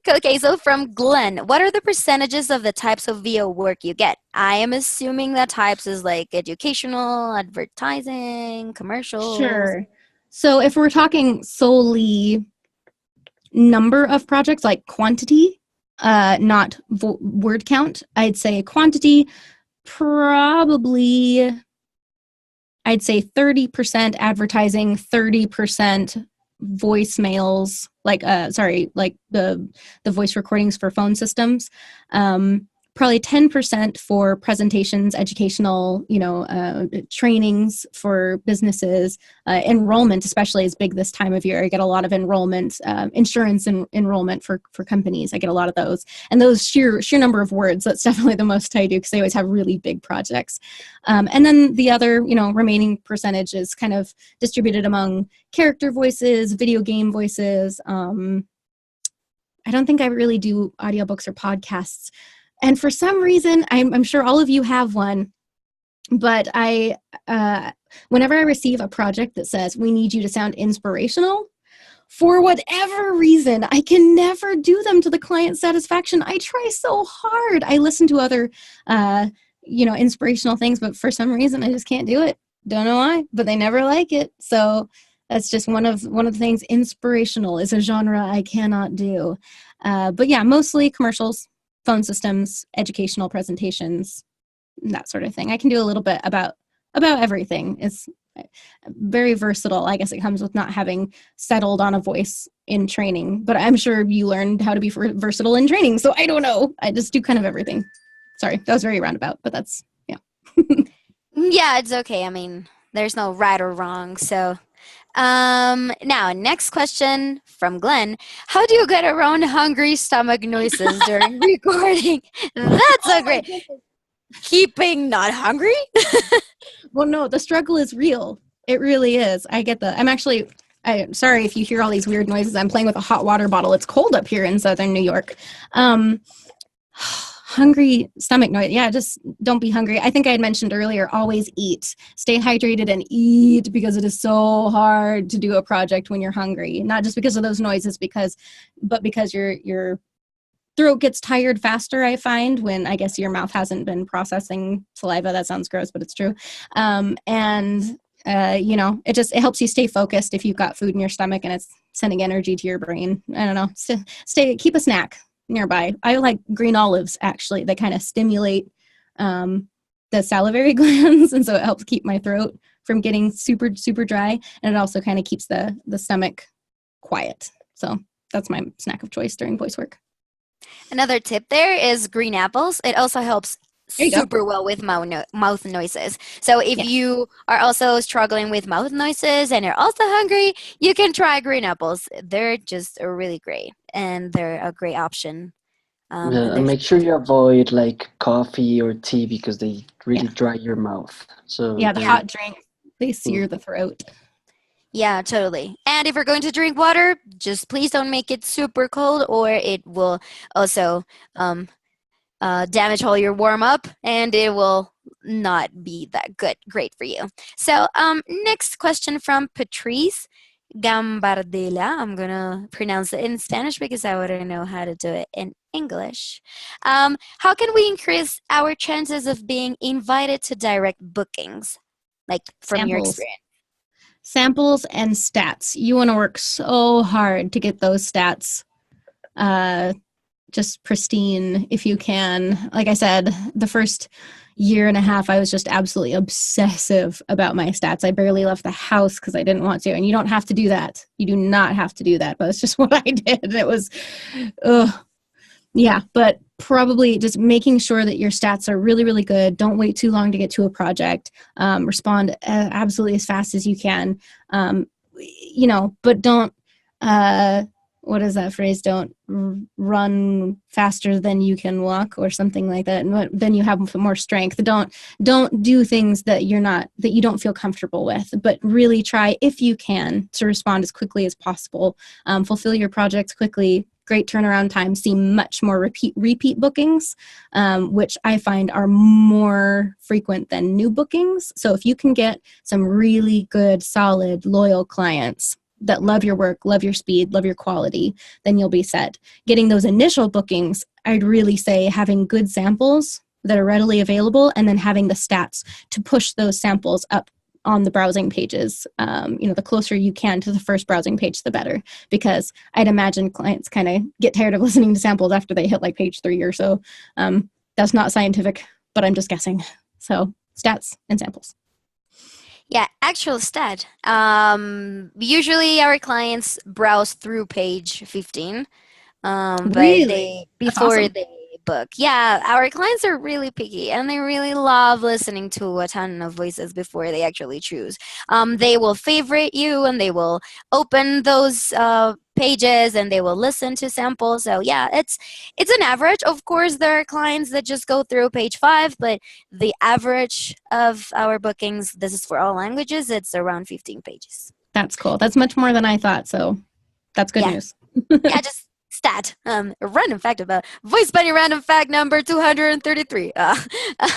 Speaker 1: Okay, so from Glenn, what are the percentages of the types of VO work you get? I am assuming that types is like educational, advertising, commercials.
Speaker 3: Sure. So if we're talking solely number of projects, like quantity, not word count, I'd say quantity, probably, I'd say 30% advertising, 30% voicemails, like the voice recordings for phone systems. Probably 10% for presentations, educational, trainings for businesses. Enrollment especially is big this time of year. I get a lot of enrollment, insurance enrollment for companies. I get a lot of those. And those sheer number of words, that's definitely the most I do because they always have really big projects. And then the other, remaining percentage is kind of distributed among character voices, video game voices. I don't think I really do audiobooks or podcasts. And for some reason, I'm sure all of you have one, but whenever I receive a project that says, we need you to sound inspirational, for whatever reason, I can never do them to the client's satisfaction. I try so hard. I listen to other, inspirational things, but for some reason, I just can't do it. Don't know why, but they never like it. So that's just one of the things. Inspirational is a genre I cannot do. But yeah, mostly commercials, phone systems, educational presentations, that sort of thing. I can do a little bit about everything. It's very versatile. I guess it comes with not having settled on a voice in training, but I'm sure you learned how to be versatile in training. So I don't know. I just do kind of everything. Sorry, that was very roundabout, but that's, yeah.
Speaker 1: Yeah, it's okay. I mean, there's no right or wrong. So now, next question from Glenn. How do you get around hungry stomach noises during recording? That's a great... Keeping not hungry?
Speaker 3: Well, no, the struggle is real. It really is. I get that. I'm sorry if you hear all these weird noises. I'm playing with a hot water bottle. It's cold up here in southern New York. hungry stomach noise. Yeah, just don't be hungry. I think I had mentioned earlier, always eat. Stay hydrated and eat, because it is so hard to do a project when you're hungry. Not just because of those noises, but because your throat gets tired faster, I find, when I guess your mouth hasn't been processing saliva. That sounds gross, but it's true. It helps you stay focused if you've got food in your stomach and it's sending energy to your brain. I don't know. Keep a snack nearby. I like green olives, actually. They kind of stimulate the salivary glands, and so it helps keep my throat from getting super, super dry, and it also kind of keeps the stomach quiet. So that's my snack of choice during voice work.
Speaker 1: Another tip there is green apples. It also helps
Speaker 3: There you
Speaker 1: super well with mouth noises. So if you are also struggling with mouth noises and you're also hungry, you can try green apples. They're just really great, and they're a great option.
Speaker 2: And make sure you avoid like coffee or tea, because they really dry your mouth. So
Speaker 3: the hot drinks, they sear the throat.
Speaker 1: Yeah, totally. And if you're going to drink water, just please don't make it super cold, or it will also damage all your warm up, and it will not be that great for you. So next question from Patrice Gambardella. I'm gonna pronounce it in Spanish because I wouldn't know how to do it in English. How can we increase our chances of being invited to direct bookings, like from your experience?
Speaker 3: Samples and stats. You want to work so hard to get those stats just pristine if you can. Like I said, the first year and a half, I was just absolutely obsessive about my stats. I barely left the house because I didn't want to. And you don't have to do that. You do not have to do that. But it's just what I did. It was, but probably just making sure that your stats are really, really good. Don't wait too long to get to a project. Respond absolutely as fast as you can. But don't, what is that phrase? Don't run faster than you can walk, or something like that. And then you have more strength. Don't do things that you don't feel comfortable with, but really try, if you can, to respond as quickly as possible. Fulfill your projects quickly. Great turnaround time. See much more repeat bookings, which I find are more frequent than new bookings. So if you can get some really good, solid, loyal clients that love your work, love your speed, love your quality, then you'll be set. Getting those initial bookings, I'd really say having good samples that are readily available, and then having the stats to push those samples up on the browsing pages. The closer you can to the first browsing page, the better, because I'd imagine clients kind of get tired of listening to samples after they hit like page 3 or so. That's not scientific, but I'm just guessing. So stats and samples.
Speaker 1: Yeah, actual stat. Usually our clients browse through page 15, but
Speaker 3: really?
Speaker 1: before
Speaker 3: Awesome.
Speaker 1: they book. Yeah, our clients are really picky, and they really love listening to a ton of voices before they actually choose. They will favorite you, and they will open those pages, and they will listen to samples. So yeah, it's an average. Of course, there are clients that just go through page 5, but the average of our bookings, this is for all languages, it's around 15 pages.
Speaker 3: That's cool. That's much more than I thought. So that's good news.
Speaker 1: Yeah, just stat. A random fact about VoiceBunny random fact number 233.
Speaker 3: That's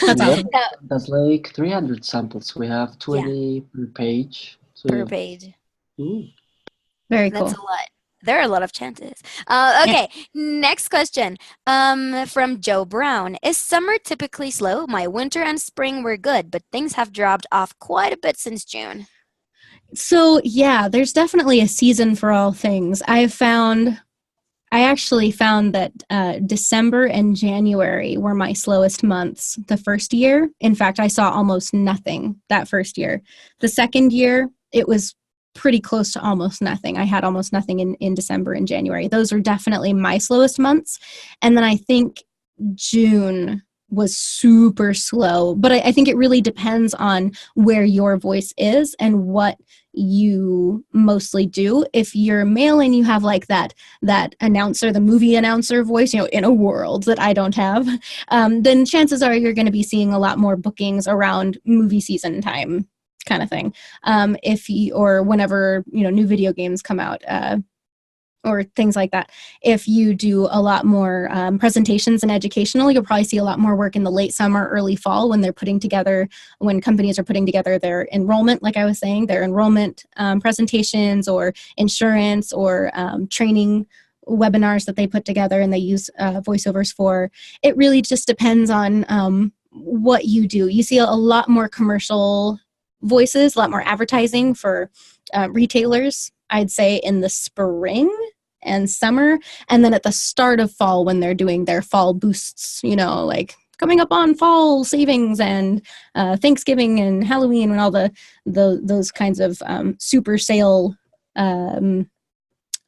Speaker 3: awesome.
Speaker 2: That's like 300 samples. We have 20 per page.
Speaker 1: Per page.
Speaker 3: Very cool.
Speaker 1: That's a lot. There are a lot of chances. Okay, next question from Joe Brown. Is summer typically slow? My winter and spring were good, but things have dropped off quite a bit since June.
Speaker 3: So yeah, there's definitely a season for all things. I actually found that December and January were my slowest months the first year. In fact, I saw almost nothing that first year. The second year, it was pretty close to almost nothing. I had almost nothing in December and January. Those are definitely my slowest months. And then I think June was super slow. But I think it really depends on where your voice is and what you mostly do. If you're male and you have like that announcer, the movie announcer voice, in a world that I don't have, then chances are you're going to be seeing a lot more bookings around movie season time kind of thing. Or whenever, new video games come out. or things like that. If you do a lot more presentations and educational, you'll probably see a lot more work in the late summer, early fall when when companies are putting together their enrollment, like I was saying, their enrollment presentations or insurance or training webinars that they put together and they use voiceovers for. It really just depends on what you do. You see a lot more commercial voices, a lot more advertising for retailers, I'd say in the spring and summer, and then at the start of fall when they're doing their fall boosts, like coming up on fall savings and Thanksgiving and Halloween and all those kinds of super sale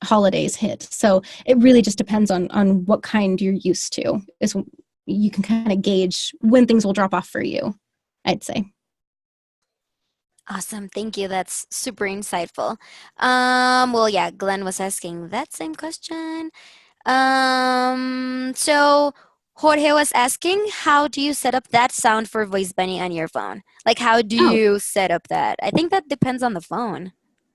Speaker 3: holidays hit. So it really just depends on what kind you're used to. You can kind of gauge when things will drop off for you, I'd say.
Speaker 1: Awesome. Thank you. That's super insightful. Well, yeah, Glenn was asking that same question. So Jorge was asking, how do you set up that sound for VoiceBunny on your phone? Like, how do you set up that? I think that depends on the phone.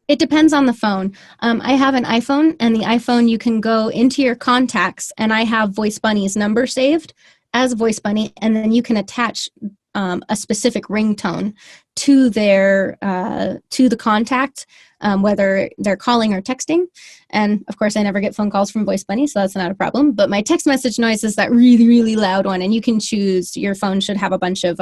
Speaker 3: It depends on the phone. I have an iPhone, and the iPhone, you can go into your contacts, and I have VoiceBunny's number saved as VoiceBunny, and then you can attach a specific ringtone to to the contact, whether they're calling or texting. And of course, I never get phone calls from VoiceBunny, so that's not a problem. But my text message noise is that really, really loud one, and you can choose. Your phone should have a bunch of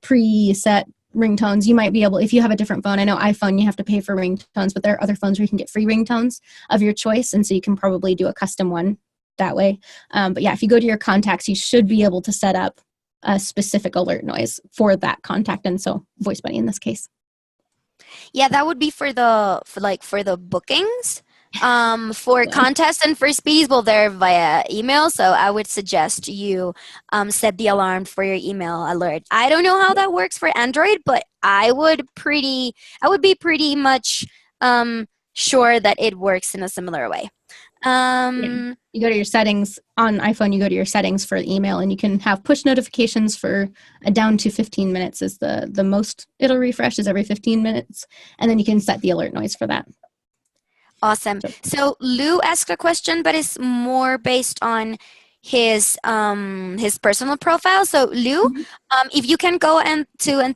Speaker 3: preset ringtones. You might be able, if you have a different phone, I know iPhone, you have to pay for ringtones, but there are other phones where you can get free ringtones of your choice, and so you can probably do a custom one that way. But yeah, if you go to your contacts, you should be able to set up a specific alert noise for that contact, and so VoiceBunny in this case.
Speaker 1: Yeah, that would be for the bookings. For contests and for speeds, well, they're via email, so I would suggest you set the alarm for your email alert. I don't know how that works for Android, but I would be pretty much sure that it works in a similar way.
Speaker 3: You go to your settings on iPhone, you go to your settings for email, and you can have push notifications for down to 15 minutes is the most it'll refresh is every 15 minutes. And then you can set the alert noise for that.
Speaker 1: Awesome. So Lou asked a question, but it's more based on his personal profile. So Lou, if you can go and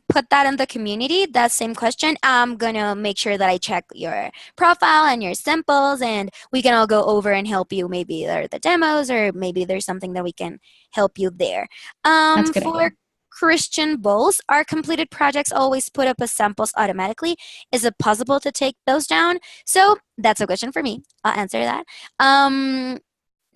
Speaker 1: put that in the community, that same question, I'm gonna make sure that I check your profile and your samples, and we can all go over and help you. Maybe there are the demos, or maybe there's something that we can help you there.
Speaker 3: That's a good idea.
Speaker 1: Christian Bowles, are completed projects always put up as samples automatically? Is it possible to take those down? So that's a question for me. I'll answer that.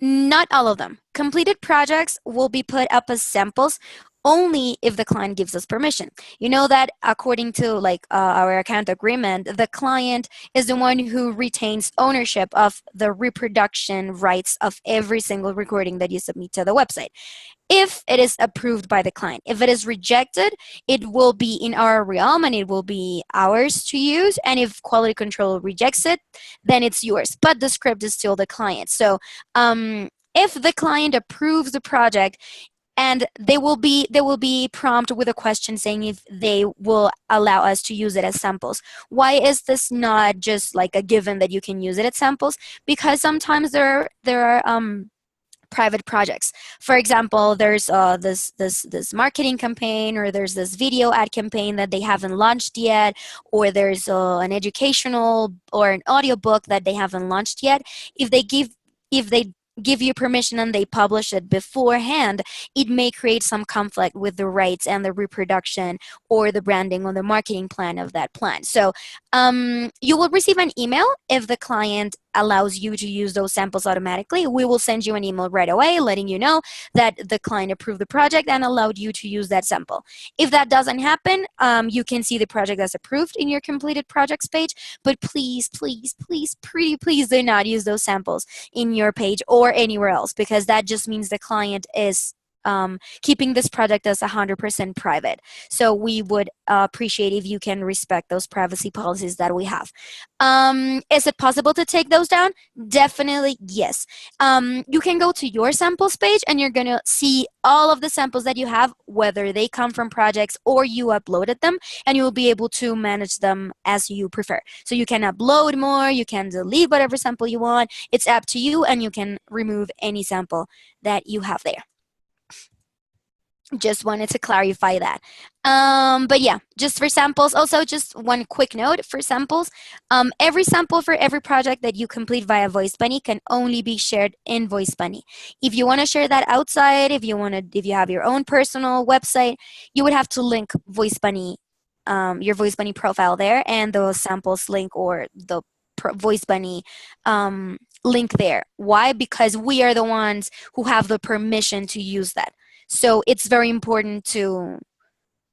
Speaker 1: Not all of them. Completed projects will be put up as samples only if the client gives us permission. You know that according to our account agreement, the client is the one who retains ownership of the reproduction rights of every single recording that you submit to the website. If it is approved by the client. If it is rejected, it will be in our realm and it will be ours to use. And if quality control rejects it, then it's yours. But the script is still the client. So if the client approves the project, and they will be prompted with a question saying if they will allow us to use it as samples. Why is this not just like a given that you can use it as samples? Because sometimes there are private projects. For example, there's this marketing campaign, or there's this video ad campaign that they haven't launched yet, or there's an educational or an audiobook that they haven't launched yet. If they give you permission and they publish it beforehand, it may create some conflict with the rights and the reproduction or the branding or the marketing plan of that plan. So you will receive an email if the client allows you to use those samples automatically. We will send you an email right away letting you know that the client approved the project and allowed you to use that sample. If that doesn't happen, you can see the project as approved in your completed projects page, but please, please, please, pretty please do not use those samples in your page or anywhere else, because that just means the client is keeping this project as 100% private. So we would appreciate if you can respect those privacy policies that we have. Is it possible to take those down? Definitely yes. You can go to your samples page and you're going to see all of the samples that you have, whether they come from projects or you uploaded them, and you will be able to manage them as you prefer. So you can upload more, you can delete whatever sample you want. It's up to you, and you can remove any sample that you have there. Just wanted to clarify that. But yeah, just for samples. Also, just one quick note for samples. Every sample for every project that you complete via VoiceBunny can only be shared in VoiceBunny. If you want to share that outside, if you have your own personal website, you would have to link VoiceBunny, your VoiceBunny profile there, and the samples link or the VoiceBunny link there. Why? Because we are the ones who have the permission to use that. So it's very important to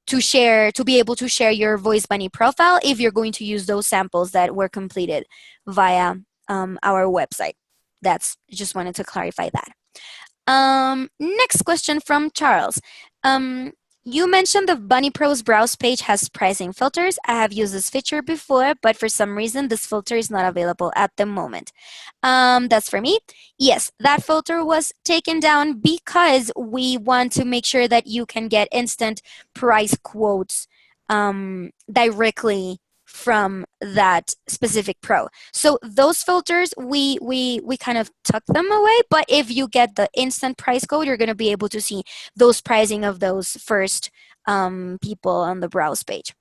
Speaker 1: be able to share your VoiceBunny profile if you're going to use those samples that were completed via our website. Just wanted to clarify that. Next question from Charles. You mentioned the Bunny Pro's browse page has pricing filters. I have used this feature before, but for some reason this filter is not available at the moment. That's for me. Yes, that filter was taken down because we want to make sure that you can get instant price quotes directly from that specific pro. So those filters, we kind of took them away, but if you get the instant price code, you're going to be able to see those pricing of those first people on the browse page.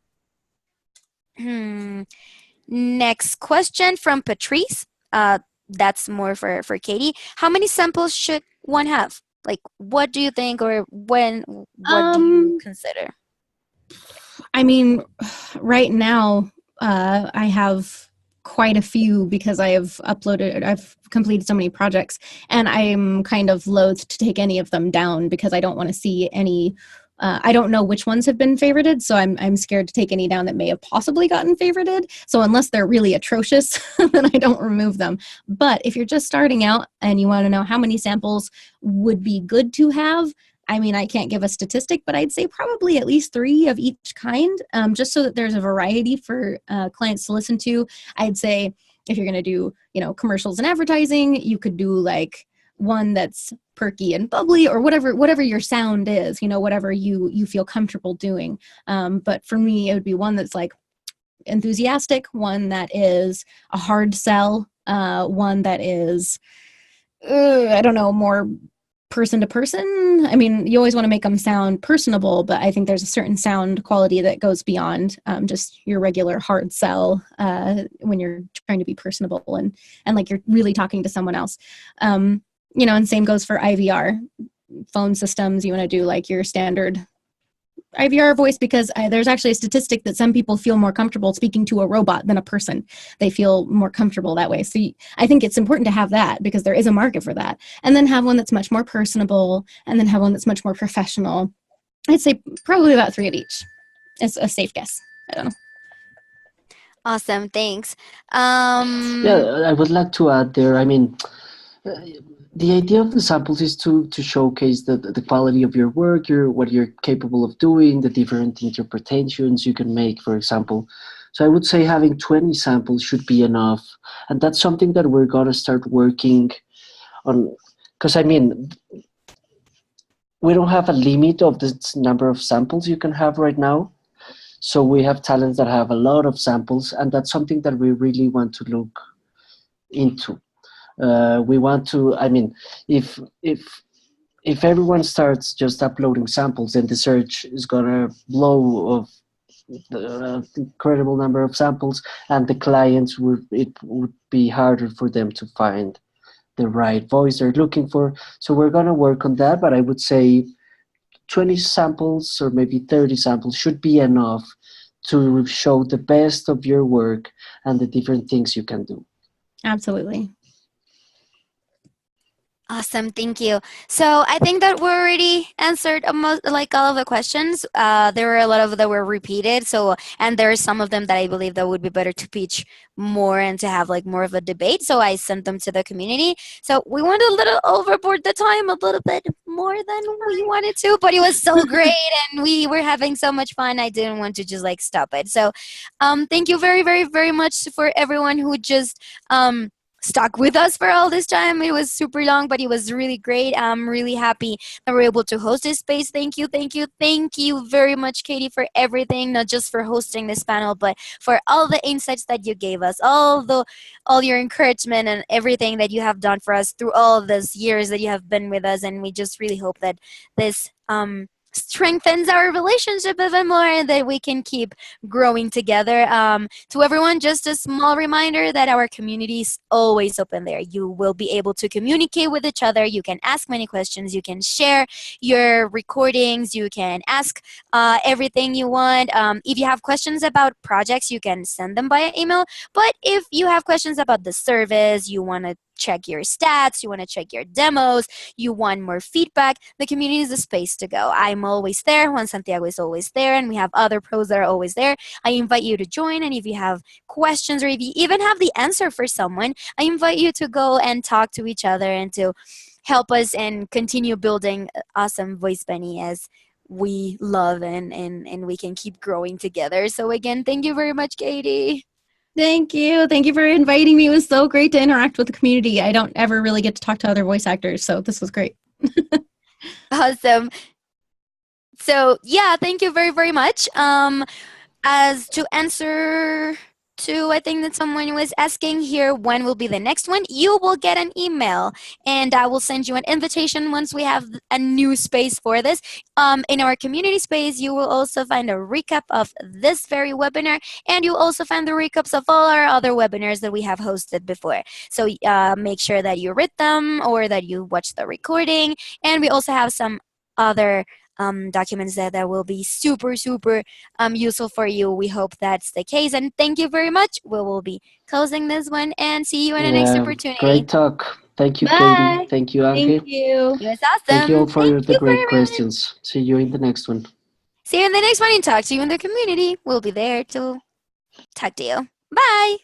Speaker 1: Next question from Patrice. That's more for Katie. How many samples should one have? Like, what do you think, or what do you consider?
Speaker 3: I mean, right now, I have quite a few because I've completed so many projects, and I'm kind of loath to take any of them down because I don't want to see any. I don't know which ones have been favorited, so I'm scared to take any down that may have possibly gotten favorited. So unless they're really atrocious, then I don't remove them. But if you're just starting out and you want to know how many samples would be good to have, I mean, I can't give a statistic, but I'd say probably at least 3 of each kind, just so that there's a variety for clients to listen to. I'd say if you're going to do, commercials and advertising, you could do like one that's perky and bubbly, or whatever your sound is, whatever you feel comfortable doing. But for me, it would be one that's like enthusiastic, one that is a hard sell, one that is, I don't know, more person to person. I mean, you always want to make them sound personable, but I think there's a certain sound quality that goes beyond just your regular hard sell when you're trying to be personable and like you're really talking to someone else. And same goes for IVR phone systems. You want to do like your standard IVR voice because there's actually a statistic that some people feel more comfortable speaking to a robot than a person. They feel more comfortable that way. So I think it's important to have that because there is a market for that. And then have one that's much more personable, and then have one that's much more professional. I'd say probably about 3 of each. It's a safe guess. I don't know.
Speaker 1: Awesome, thanks.
Speaker 2: Yeah, I would like to add there. I mean, the idea of the samples is to showcase the quality of your work, what you're capable of doing, the different interpretations you can make, for example. So I would say having 20 samples should be enough. And that's something that we're going to start working on. Because, I mean, we don't have a limit of the number of samples you can have right now. So we have talents that have a lot of samples, and that's something that we really want to look into. We want to, I mean, if everyone starts just uploading samples, then the search is gonna blow of the incredible number of samples, and the clients it would be harder for them to find the right voice they're looking for. So we're gonna work on that, but I would say 20 samples or maybe 30 samples should be enough to show the best of your work and the different things you can do.
Speaker 3: Absolutely.
Speaker 1: Awesome, thank you. So I think that we already answered almost like all of the questions. There were a lot of that were repeated. So and there are some of them that I believe that would be better to pitch more and to have like more of a debate. So I sent them to the community. So we went a little overboard the time, a little bit more than we wanted to, but it was so great and we were having so much fun. I didn't want to just like stop it. So, thank you very, very, very much for everyone who just stuck with us for all this time. It was super long, but it was really great. I'm really happy that we're able to host this space. Thank you, thank you, thank you very much, Katie, for everything, not just for hosting this panel, but for all the insights that you gave us, all your encouragement and everything that you have done for us through all these years that you have been with us. And we just really hope that this strengthens our relationship even more and that we can keep growing together. To everyone, just a small reminder that our community is always open there. You will be able to communicate with each other. You can ask many questions. You can share your recordings. You can ask everything you want. If you have questions about projects, you can send them via email. But if you have questions about the service, you want to check your stats, you want to check your demos, you want more feedback, the community is the space to go. I'm always there. Juan Santiago is always there, and we have other pros that are always there. I invite you to join, and if you have questions or if you even have the answer for someone, I invite you to go and talk to each other and to help us and continue building awesome VoiceBunny as we love and we can keep growing together. So again, thank you very much, Katie.
Speaker 3: Thank you. Thank you for inviting me. It was so great to interact with the community. I don't ever really get to talk to other voice actors, so this was great.
Speaker 1: Awesome. So yeah, thank you very, very much. As to answer to, I think that someone was asking here, when will be the next one? You will get an email, and I will send you an invitation once we have a new space for this. In our community space, you will also find a recap of this very webinar, and you'll also find the recaps of all our other webinars that we have hosted before. So make sure that you read them or that you watch the recording, and we also have some other documents that will be super, super useful for you. We hope that's the case. And thank you very much. We will be closing this one and see you in the next
Speaker 2: Yeah,
Speaker 1: opportunity.
Speaker 2: great talk. Thank you, Katie.
Speaker 3: Bye.
Speaker 2: Thank you,
Speaker 3: Thank
Speaker 2: Ange.
Speaker 3: you.
Speaker 1: It was
Speaker 2: Thank you all
Speaker 1: awesome.
Speaker 2: for
Speaker 1: Thank
Speaker 2: the
Speaker 1: you for
Speaker 2: great
Speaker 1: everyone.
Speaker 2: questions. See you in the next one.
Speaker 1: See you in the next one and talk to you in the community. We'll be there to talk to you. Bye.